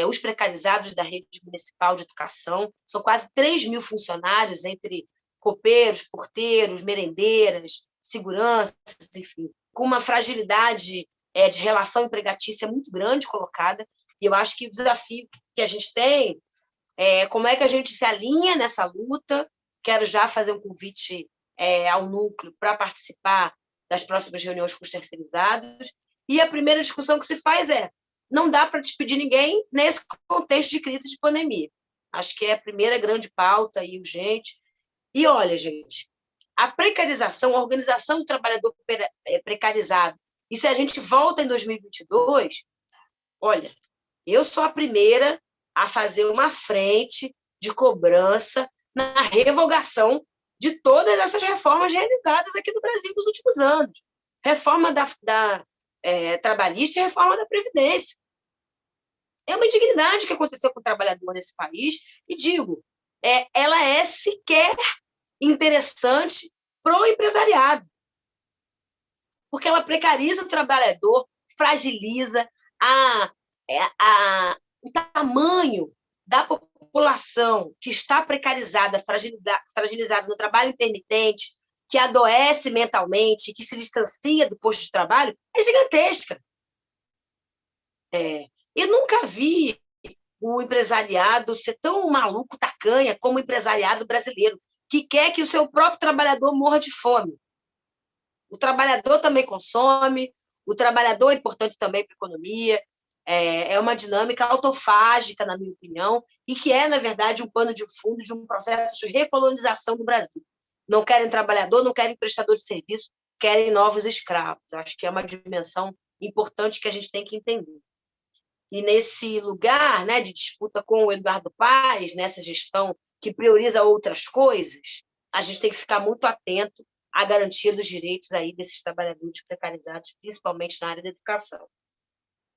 os precarizados da rede municipal de educação, são quase 3 mil funcionários, entre copeiros, porteiros, merendeiras, seguranças, enfim, com uma fragilidade de relação empregatícia muito grande colocada, e eu acho que o desafio que a gente tem é como é que a gente se alinha nessa luta. Quero já fazer um convite ao núcleo para participar das próximas reuniões com os terceirizados, e a primeira discussão que se faz não dá para despedir ninguém nesse contexto de crise de pandemia. Acho que é a primeira grande pauta e urgente. E olha, gente, a precarização, a organização do trabalhador precarizado, e se a gente volta em 2022, olha, eu sou a primeira a fazer uma frente de cobrança na revogação de todas essas reformas realizadas aqui no Brasil nos últimos anos. Reforma trabalhista e reforma da Previdência. É uma indignidade que aconteceu com o trabalhador nesse país, e digo, ela é sequer interessante para o empresariado, porque ela precariza o trabalhador, fragiliza o tamanho da população que está precarizada, fragilizada no trabalho intermitente, que adoece mentalmente, que se distancia do posto de trabalho, é gigantesca. Eu nunca vi o empresariado ser tão maluco, tacanha, como o empresariado brasileiro, que quer que o seu próprio trabalhador morra de fome. O trabalhador também consome, o trabalhador é importante também para a economia, é uma dinâmica autofágica, na minha opinião, e que na verdade, um pano de fundo de um processo de recolonização do Brasil. Não querem trabalhador, não querem prestador de serviço, querem novos escravos. Acho que é uma dimensão importante que a gente tem que entender. E nesse lugar, né, de disputa com o Eduardo Paes, nessa gestão que prioriza outras coisas, a gente tem que ficar muito atento à garantia dos direitos aí desses trabalhadores precarizados, principalmente na área da educação.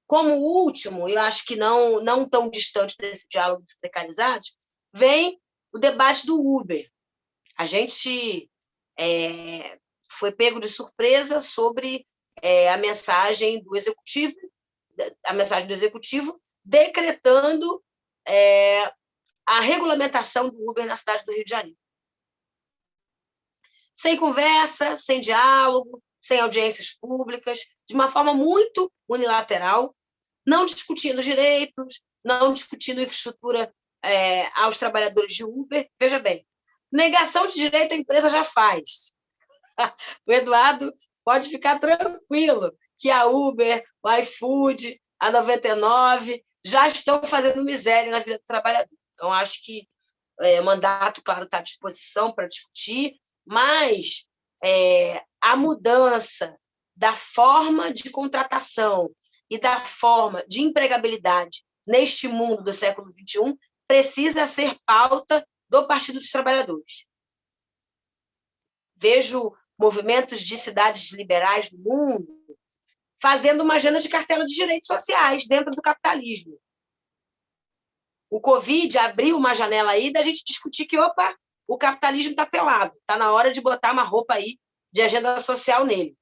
Como último, eu acho que não tão distante desse diálogo dos precarizados, vem o debate do Uber. A gente foi pego de surpresa sobre a mensagem do executivo decretando a regulamentação do Uber na cidade do Rio de Janeiro. Sem conversa, sem diálogo, sem audiências públicas, de uma forma muito unilateral, não discutindo direitos, não discutindo infraestrutura aos trabalhadores de Uber. Veja bem, negação de direito a empresa já faz. O Eduardo pode ficar tranquilo que a Uber, o iFood, a 99 já estão fazendo miséria na vida do trabalhador. Então, acho que o mandato, claro, está à disposição para discutir, mas a mudança da forma de contratação e da forma de empregabilidade neste mundo do século XXI precisa ser pauta do Partido dos Trabalhadores. vejo movimentos de cidades liberais do mundo fazendo uma agenda de cartela de direitos sociais dentro do capitalismo. O Covid abriu uma janela aí da gente discutir que, opa, o capitalismo está pelado, está na hora de botar uma roupa aí de agenda social nele.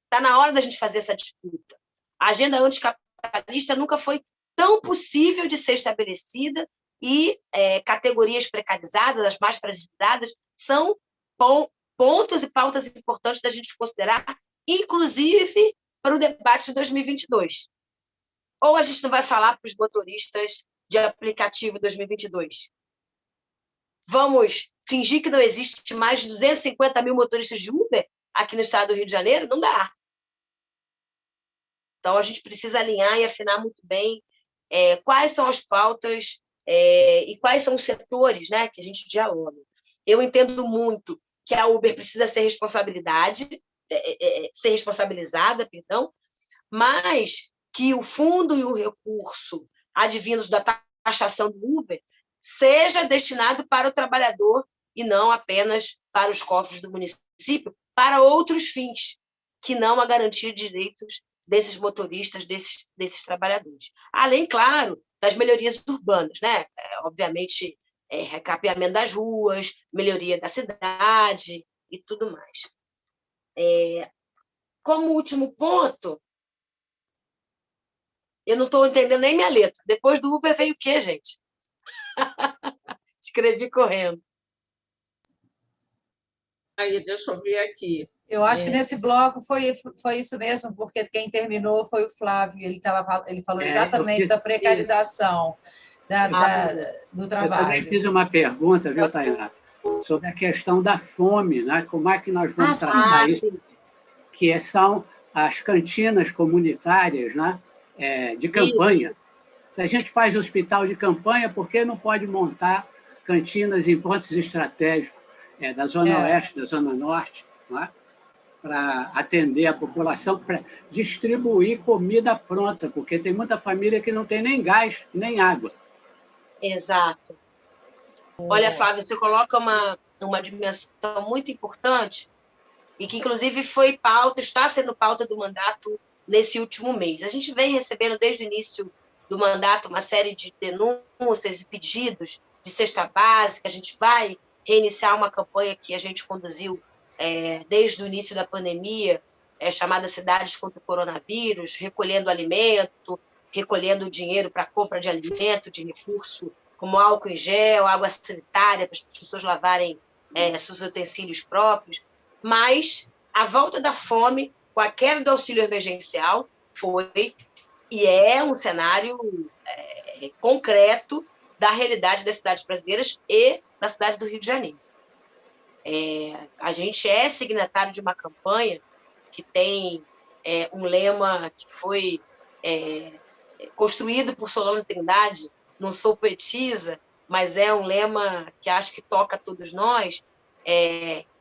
Está na hora da gente fazer essa disputa. A agenda anticapitalista nunca foi tão possível de ser estabelecida e categorias precarizadas, as mais fragilizadas, são pontos e pautas importantes da gente considerar, inclusive para o debate de 2022. Ou a gente não vai falar para os motoristas de aplicativo 2022? Vamos fingir que não existe mais de 250 mil motoristas de Uber aqui no estado do Rio de Janeiro? Não dá. Então, a gente precisa alinhar e afinar muito bem quais são as pautas e quais são os setores, né, que a gente dialoga. Eu entendo muito que a Uber precisa ser responsabilizada, mas que o fundo e o recurso advindos da taxação do Uber seja destinado para o trabalhador e não apenas para os cofres do município, para outros fins, que não a garantia de direitos desses motoristas, desses trabalhadores. Além, claro, das melhorias urbanas, né? Obviamente, recapeamento das ruas, melhoria da cidade e tudo mais. Como último ponto, eu não estou entendendo nem minha letra. Depois do Uber veio o quê, gente? Escrevi correndo. Aí, deixa eu ver aqui. Eu acho que nesse bloco foi isso mesmo, porque quem terminou foi o Flávio. Ele falou exatamente da precarização do trabalho. Eu também fiz uma pergunta, viu, Tainá, sobre a questão da fome, né? Como é que nós vamos tratar isso? Que são as cantinas comunitárias, né? De campanha. Isso. Se a gente faz hospital de campanha, por que não pode montar cantinas em pontos estratégicos da Zona Oeste, da Zona Norte, né? Para atender a população, para distribuir comida pronta, porque tem muita família que não tem nem gás, nem água. Exato. Olha, Flávia, você coloca uma dimensão muito importante e que, inclusive, está sendo pauta do mandato nesse último mês. A gente vem recebendo, desde o início do mandato, uma série de denúncias e pedidos de cesta básica. A gente vai reiniciar uma campanha que a gente conduziu desde o início da pandemia, chamada Cidades contra o Coronavírus, recolhendo alimento, recolhendo dinheiro para compra de alimento, de recurso, como álcool em gel, água sanitária, para as pessoas lavarem seus utensílios próprios. Mas a volta da fome, com a queda do auxílio emergencial, foi e é um cenário concreto da realidade das cidades brasileiras e da cidade do Rio de Janeiro. A gente é signatário de uma campanha que tem um lema que foi construído por Solano Trindade, não sou poetisa, mas é um lema que acho que toca a todos nós,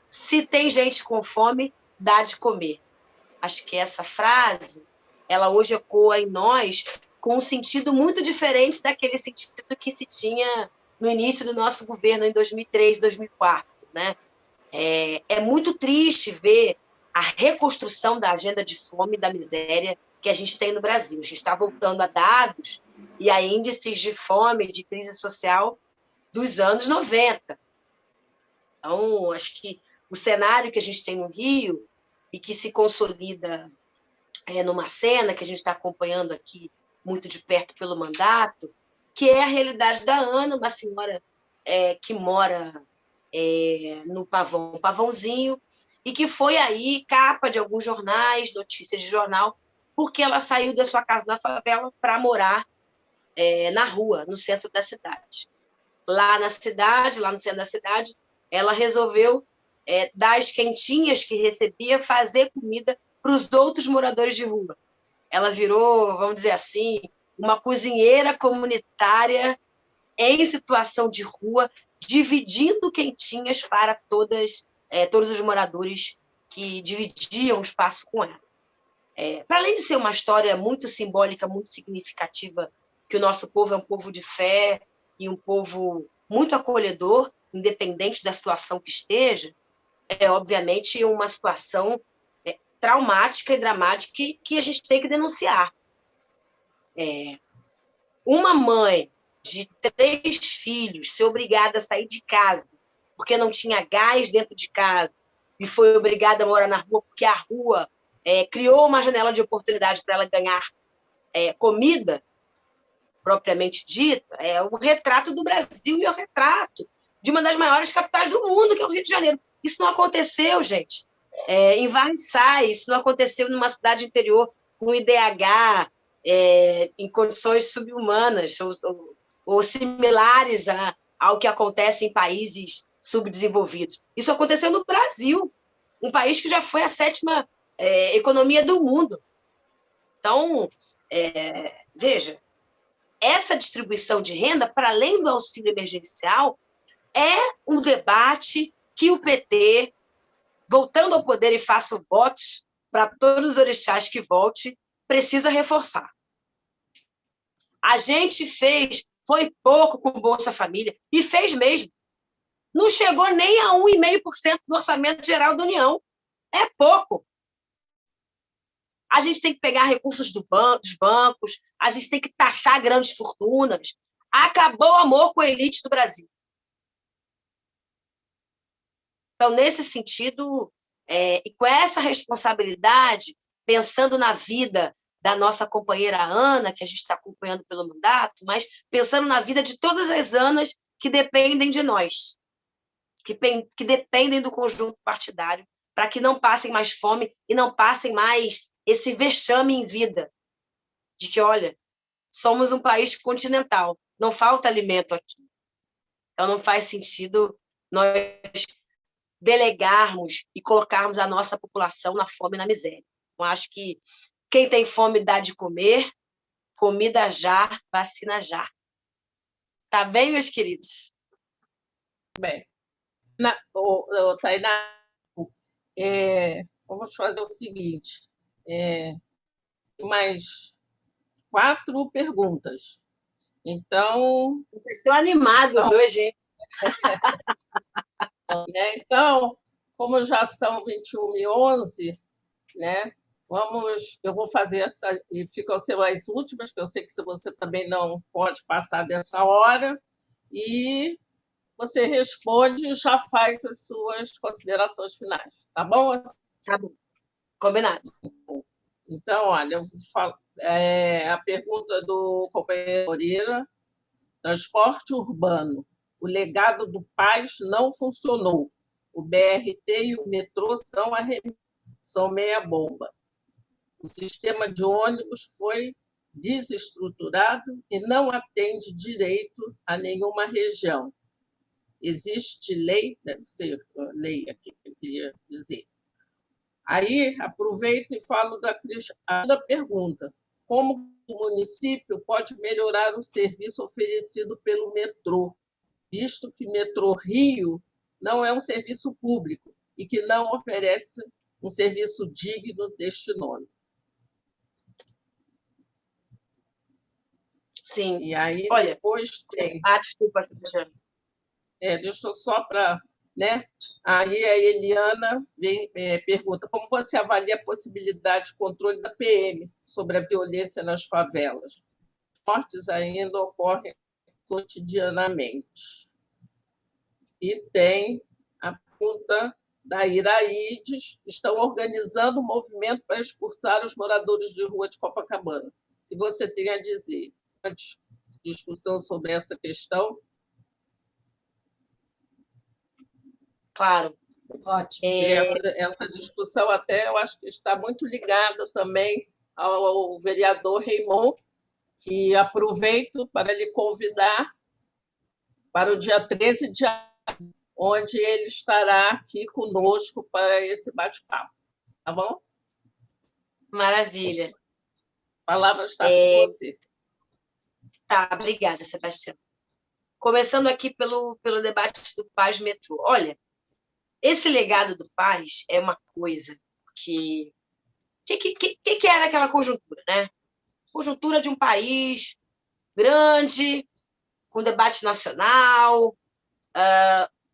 se tem gente com fome, dá de comer. Acho que essa frase, ela hoje ecoa em nós com um sentido muito diferente daquele sentido que se tinha no início do nosso governo, em 2003, 2004, né? É muito triste ver a reconstrução da agenda de fome e da miséria que a gente tem no Brasil. A gente está voltando a dados e a índices de fome e de crise social dos anos 90. Então, acho que o cenário que a gente tem no Rio e que se consolida numa cena que a gente está acompanhando aqui muito de perto pelo mandato, que é a realidade da Ana, uma senhora que mora no Pavãozinho, e que foi aí capa de alguns jornais, notícias de jornal, porque ela saiu da sua casa na favela para morar na rua, no centro da cidade. Lá no centro da cidade, ela resolveu, das quentinhas que recebia, fazer comida para os outros moradores de rua. Ela virou, vamos dizer assim, uma cozinheira comunitária em situação de rua, dividindo quentinhas para todos os moradores que dividiam o espaço com ela. Para além de ser uma história muito simbólica, muito significativa, que o nosso povo é um povo de fé e um povo muito acolhedor, independente da situação que esteja, é obviamente uma situação traumática e dramática que a gente tem que denunciar. Uma mãe de 3 filhos ser obrigada a sair de casa porque não tinha gás dentro de casa e foi obrigada a morar na rua porque a rua criou uma janela de oportunidade para ela ganhar comida, propriamente dita, é o retrato do Brasil e o retrato de uma das maiores capitais do mundo, que é o Rio de Janeiro. Isso não aconteceu, gente, em Varginha, isso não aconteceu numa cidade interior com IDH em condições subhumanas ou similares ao que acontece em países subdesenvolvidos. Isso aconteceu no Brasil, um país que já foi a 7ª economia do mundo. Então, veja, essa distribuição de renda, para além do auxílio emergencial, é um debate que o PT, voltando ao poder e faço votos para todos os orixás que volte, precisa reforçar. A gente foi pouco com o Bolsa Família, e fez mesmo. Não chegou nem a 1,5% do orçamento geral da União. É pouco. A gente tem que pegar recursos dos bancos, a gente tem que taxar grandes fortunas. Acabou o amor com a elite do Brasil. Então, nesse sentido, e com essa responsabilidade, pensando na vida da nossa companheira Ana, que a gente está acompanhando pelo mandato, mas pensando na vida de todas as Anas que dependem de nós, que dependem do conjunto partidário, para que não passem mais fome e não passem mais esse vexame em vida, de que, olha, somos um país continental, não falta alimento aqui. Então, não faz sentido nós delegarmos e colocarmos a nossa população na fome e na miséria. Eu acho que quem tem fome dá de comer, comida já, vacina já. Tá bem, meus queridos? Bem, Tainá, vamos fazer o seguinte, mais 4 perguntas. Então... Vocês estão animados hoje, hein? Então, como já são 21h11, né? Eu vou fazer essa, e ficam sendo as últimas, porque eu sei que você também não pode passar dessa hora, e você responde e já faz as suas considerações finais, tá bom? Tá bom, combinado. Então, olha, eu falo, a pergunta do companheiro Moreira: transporte urbano, o legado do Paz não funcionou. O BRT e o metrô são meia bomba. O sistema de ônibus foi desestruturado e não atende direito a nenhuma região. Existe lei, deve ser lei aqui que eu queria dizer. Aí aproveito e falo da pergunta: como o município pode melhorar o serviço oferecido pelo metrô, visto que Metrô Rio não é um serviço público e que não oferece um serviço digno deste nome? Sim. E aí, olha, depois tem... desculpa, deixa eu só para... Né? Aí a Eliana pergunta: como você avalia a possibilidade de controle da PM sobre a violência nas favelas? Mortes ainda ocorrem cotidianamente. E tem a pergunta da Iraides: estão organizando um movimento para expulsar os moradores de rua de Copacabana. O que você tem a dizer? Uma discussão sobre essa questão? Claro. Ótimo. Essa discussão até eu acho que está muito ligada também ao vereador Raimon, que aproveito para lhe convidar para o dia 13 de abril, onde ele estará aqui conosco para esse bate-papo. Tá bom? Maravilha. A palavra está com você. Tá, obrigada, Sebastião. Começando aqui pelo debate do Paz Metrô. Olha, esse legado do Paz é uma coisa que era aquela conjuntura, né? Conjuntura de um país grande, com debate nacional,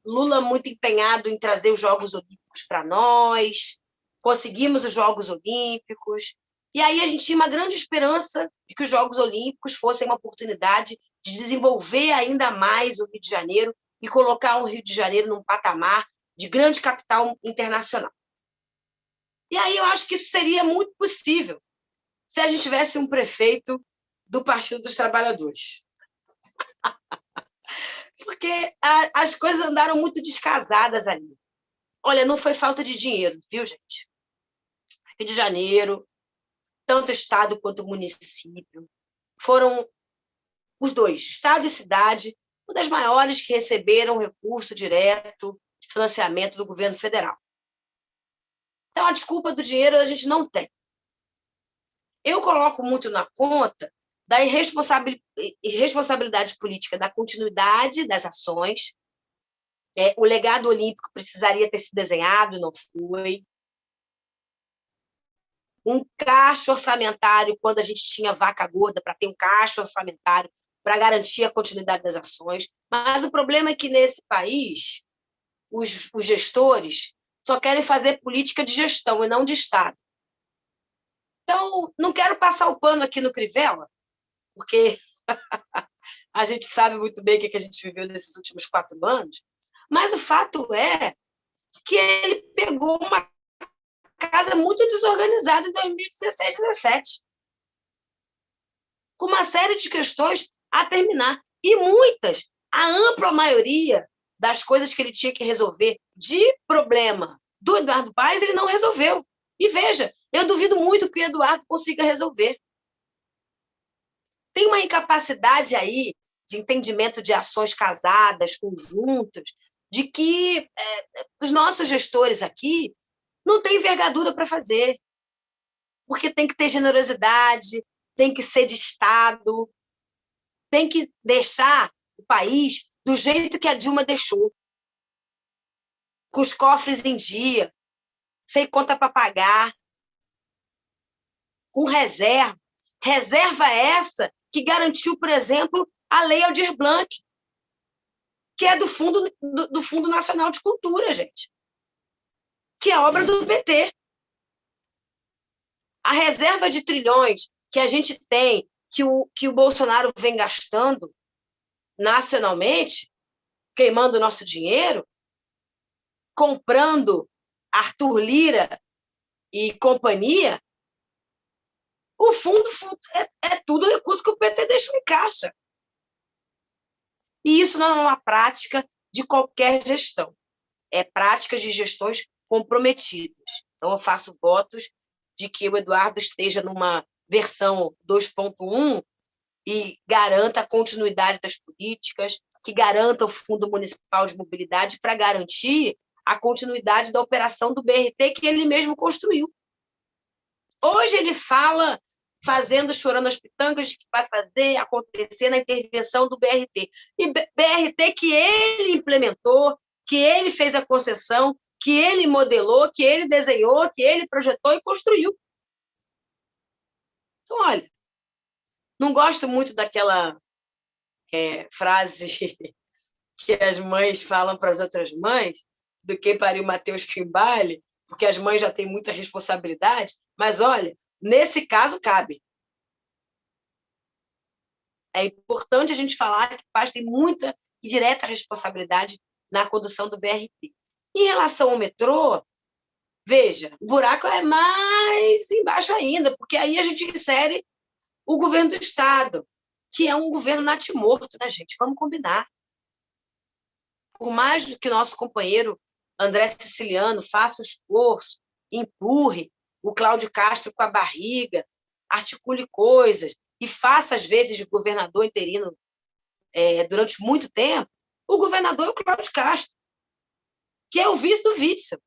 Lula muito empenhado em trazer os Jogos Olímpicos Olímpicos para nós, conseguimos os Jogos Olímpicos, e aí a gente tinha uma grande esperança de que os Jogos Olímpicos fossem uma oportunidade de desenvolver ainda mais o Rio de Janeiro e colocar o Rio de Janeiro num patamar de grande capital internacional. E aí eu acho que isso seria muito possível se a gente tivesse um prefeito do Partido dos Trabalhadores. Porque as coisas andaram muito descasadas ali. Olha, não foi falta de dinheiro, viu, gente? Rio de Janeiro, tanto Estado quanto município, foram os dois, Estado e cidade, uma das maiores que receberam recurso direto de financiamento do governo federal. Então, a desculpa do dinheiro a gente não tem. Eu coloco muito na conta da irresponsabilidade política, da continuidade das ações. O legado olímpico precisaria ter sido desenhado, não foi. Um caixa orçamentário, quando a gente tinha vaca gorda, para ter um caixa orçamentário para garantir a continuidade das ações. Mas o problema é que, nesse país, os gestores só querem fazer política de gestão e não de Estado. Então, não quero passar o pano aqui no Crivella, porque a gente sabe muito bem o que a gente viveu nesses últimos 4 anos, mas o fato é que ele pegou uma casa muito desorganizada em 2016, 2017, com uma série de questões a terminar. E muitas, a ampla maioria das coisas que ele tinha que resolver de problema do Eduardo Paes, ele não resolveu. E veja, eu duvido muito que o Eduardo consiga resolver. Tem uma incapacidade aí de entendimento de ações casadas, conjuntas, de que os nossos gestores aqui não têm envergadura para fazer, porque tem que ter generosidade, tem que ser de Estado, tem que deixar o país do jeito que a Dilma deixou, com os cofres em dia, sem conta para pagar, com reserva. Reserva essa que garantiu, por exemplo, a Lei Aldir Blanc, que é do Fundo Nacional de Cultura, gente, que é obra do PT. A reserva de trilhões que a gente tem, que o Bolsonaro vem gastando nacionalmente, queimando o nosso dinheiro, comprando Arthur Lira e companhia, o fundo é tudo recurso que o PT deixou em caixa. E isso não é uma prática de qualquer gestão. É práticas de gestões comprometidas. Então, eu faço votos de que o Eduardo esteja numa versão 2.1 e garanta a continuidade das políticas, que garanta o Fundo Municipal de Mobilidade para garantir a continuidade da operação do BRT que ele mesmo construiu. Hoje ele fala, chorando as pitangas, que vai fazer acontecer na intervenção do BRT. E BRT que ele implementou, que ele fez a concessão, que ele modelou, que ele desenhou, que ele projetou e construiu. Então, olha, não gosto muito daquela frase que as mães falam para as outras mães, do que pariu Mateus Quimbale, porque as mães já têm muita responsabilidade, mas, olha, nesse caso, cabe. É importante a gente falar que o Paes tem muita e direta responsabilidade na condução do BRT. Em relação ao metrô, veja, o buraco é mais embaixo ainda, porque aí a gente insere o governo do Estado, que é um governo natimorto, né, gente? Vamos combinar. Por mais que nosso companheiro André Siciliano faça o esforço, empurre o Cláudio Castro com a barriga, articule coisas e faça, às vezes, de governador interino durante muito tempo, o governador é o Cláudio Castro, que é o vice do Witzel,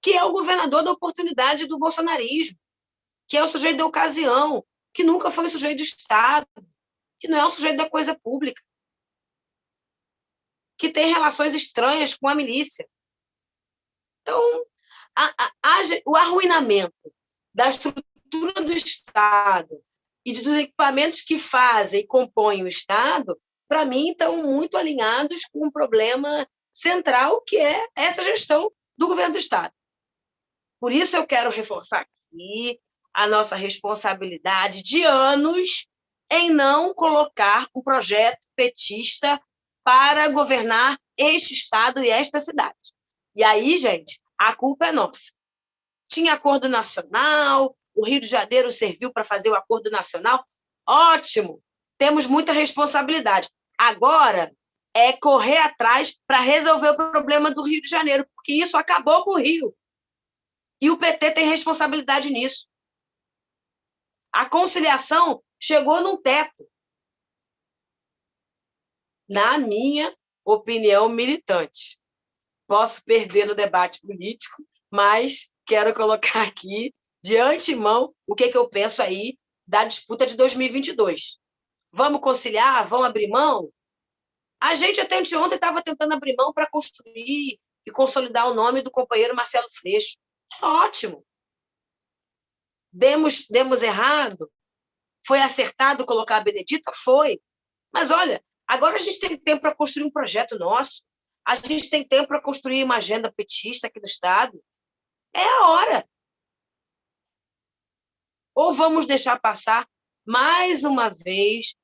que é o governador da oportunidade do bolsonarismo, que é o sujeito da ocasião, que nunca foi o sujeito do Estado, que não é o sujeito da coisa pública, que tem relações estranhas com a milícia. Então, o arruinamento da estrutura do Estado e dos equipamentos que fazem e compõem o Estado, para mim, estão muito alinhados com um problema central, que é essa gestão do governo do Estado. Por isso eu quero reforçar aqui a nossa responsabilidade de anos em não colocar um projeto petista para governar este Estado e esta cidade. E aí, gente, a culpa é nossa. Tinha acordo nacional, o Rio de Janeiro serviu para fazer o acordo nacional. Ótimo, temos muita responsabilidade. Agora é correr atrás para resolver o problema do Rio de Janeiro, porque isso acabou com o Rio. E o PT tem responsabilidade nisso. A conciliação chegou num teto. Na minha opinião militante. Posso perder no debate político, mas quero colocar aqui, de antemão, o que eu penso aí da disputa de 2022. Vamos conciliar? Vamos abrir mão? A gente até anteontem estava tentando abrir mão para construir e consolidar o nome do companheiro Marcelo Freixo. Ótimo. Demos errado? Foi acertado colocar a Benedita? Foi. Mas, olha, agora a gente tem tempo para construir um projeto nosso. A gente tem tempo para construir uma agenda petista aqui do Estado. É a hora. Ou vamos deixar passar, mais uma vez,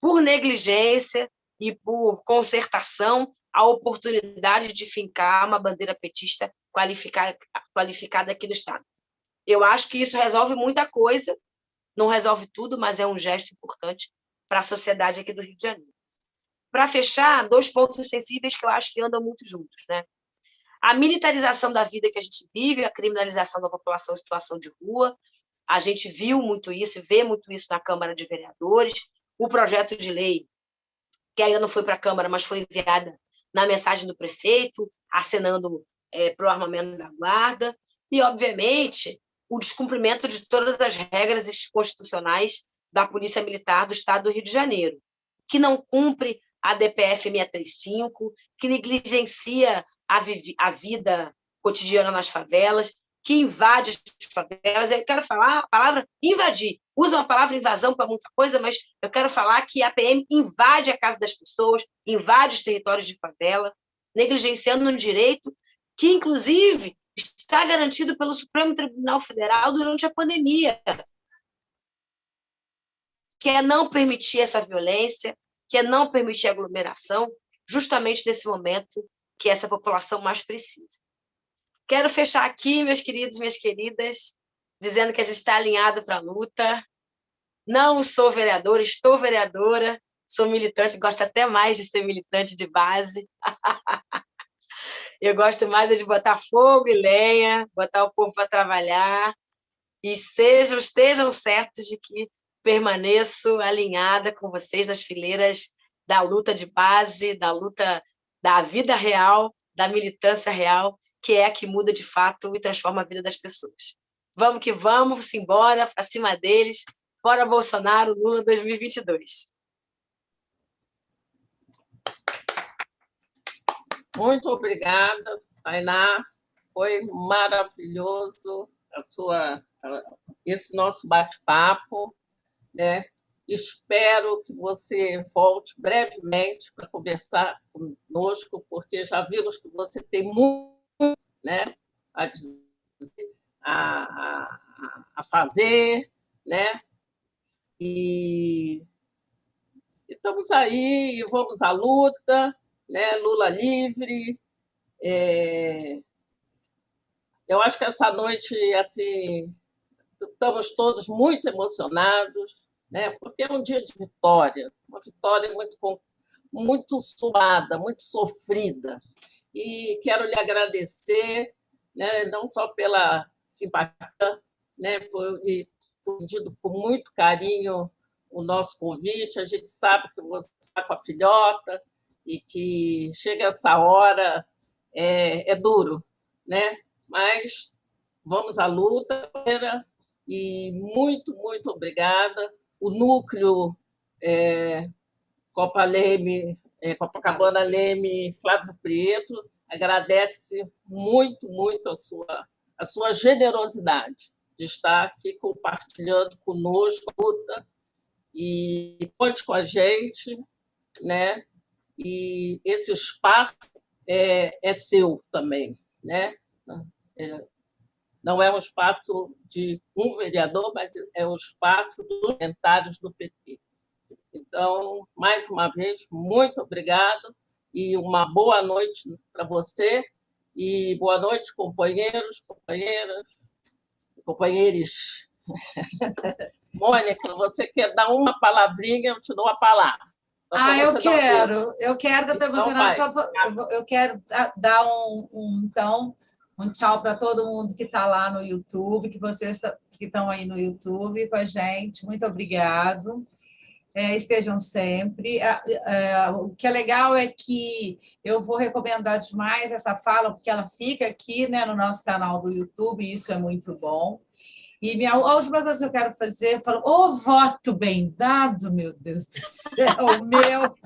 por negligência e por concertação, a oportunidade de fincar uma bandeira petista qualificada aqui no Estado. Eu acho que isso resolve muita coisa, não resolve tudo, mas é um gesto importante para a sociedade aqui do Rio de Janeiro. Para fechar, 2 pontos sensíveis que eu acho que andam muito juntos, né? A militarização da vida que a gente vive, a criminalização da população em situação de rua, a gente viu muito isso, vê muito isso na Câmara de Vereadores, o projeto de lei, que ainda não foi para a Câmara, mas foi enviada na mensagem do prefeito, acenando para o armamento da guarda, e, obviamente, o descumprimento de todas as regras constitucionais da Polícia Militar do Estado do Rio de Janeiro, que não cumpre a DPF 635, que negligencia a vida cotidiana nas favelas, que invade as favelas. Eu quero falar a palavra invadir. Usam a palavra invasão para muita coisa, mas eu quero falar que a PM invade a casa das pessoas, invade os territórios de favela, negligenciando um direito que, inclusive, está garantido pelo Supremo Tribunal Federal durante a pandemia, que é não permitir essa violência, que é não permitir aglomeração, justamente nesse momento que essa população mais precisa. Quero fechar aqui, meus queridos, minhas queridas, dizendo que a gente está alinhado para a luta. Não sou vereadora, estou vereadora, sou militante, gosto até mais de ser militante de base. Eu gosto mais de botar fogo e lenha, botar o povo para trabalhar, e estejam certos de que permaneço alinhada com vocês nas fileiras da luta de base, da luta da vida real, da militância real, que é a que muda de fato e transforma a vida das pessoas. Vamos que vamos, embora, para cima deles, fora Bolsonaro, Lula 2022. Muito obrigada, Tainá. Foi maravilhoso esse nosso bate-papo, né? Espero que você volte brevemente para conversar conosco, porque já vimos que você tem muito, né, a dizer, a fazer, né? E estamos aí, vamos à luta, né? Lula livre. Eu acho que essa noite, assim, estamos todos muito emocionados, né? Porque é um dia de vitória, uma vitória muito suada, muito sofrida. E quero lhe agradecer, né? Não só pela simpatia, né? por pedido com muito carinho o nosso convite. A gente sabe que você está com a filhota e que chega essa hora é duro, né? Mas vamos à luta, e muito, muito obrigada. O núcleo Copacabana Leme Flávio Prieto agradece muito, muito a sua generosidade de estar aqui compartilhando conosco a luta, e conte com a gente, né? E esse espaço é seu também, né? Não é um espaço de um vereador, mas é um espaço dos parlamentares do PT. Então, mais uma vez, muito obrigado e uma boa noite para você. E boa noite, companheiros, companheiras, companheiros. Mônica, você quer dar uma palavrinha? Eu te dou a palavra. Eu quero que eu estou emocionada. Eu quero dar então, um tchau para todo mundo que está lá no YouTube, que vocês que estão aí no YouTube com a gente. Muito obrigado. Estejam sempre. O que é legal é que eu vou recomendar demais essa fala, porque ela fica aqui, né, no nosso canal do YouTube, e isso é muito bom. E a última coisa que eu quero fazer, eu falo, voto bem dado, meu Deus do céu, meu.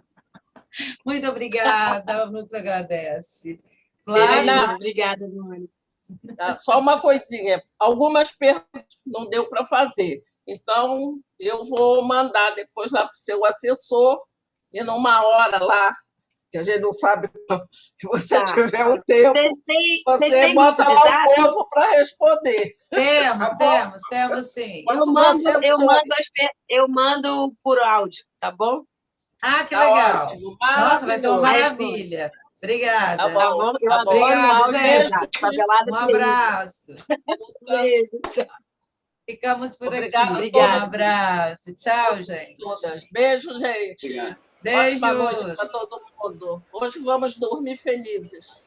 Muito obrigada, muito agradece. Flávia, obrigada, Mônica. Só uma coisinha, algumas perguntas não deu para fazer, então eu vou mandar depois lá para o seu assessor, e numa hora lá, que a gente não sabe que você tiver um tempo, você bota lá o povo para responder. Temos sim. Eu mando por áudio, tá bom? Que legal. Ótimo, nossa, vai ser uma maravilha. Obrigada. Tá bom. Obrigada, gente. Um abraço. Beijo, tchau. Ficamos por aqui. Obrigada. Um abraço. Tchau, gente. Todas. Beijo, gente. Beijo. Ótima noite para todo mundo. Hoje vamos dormir felizes.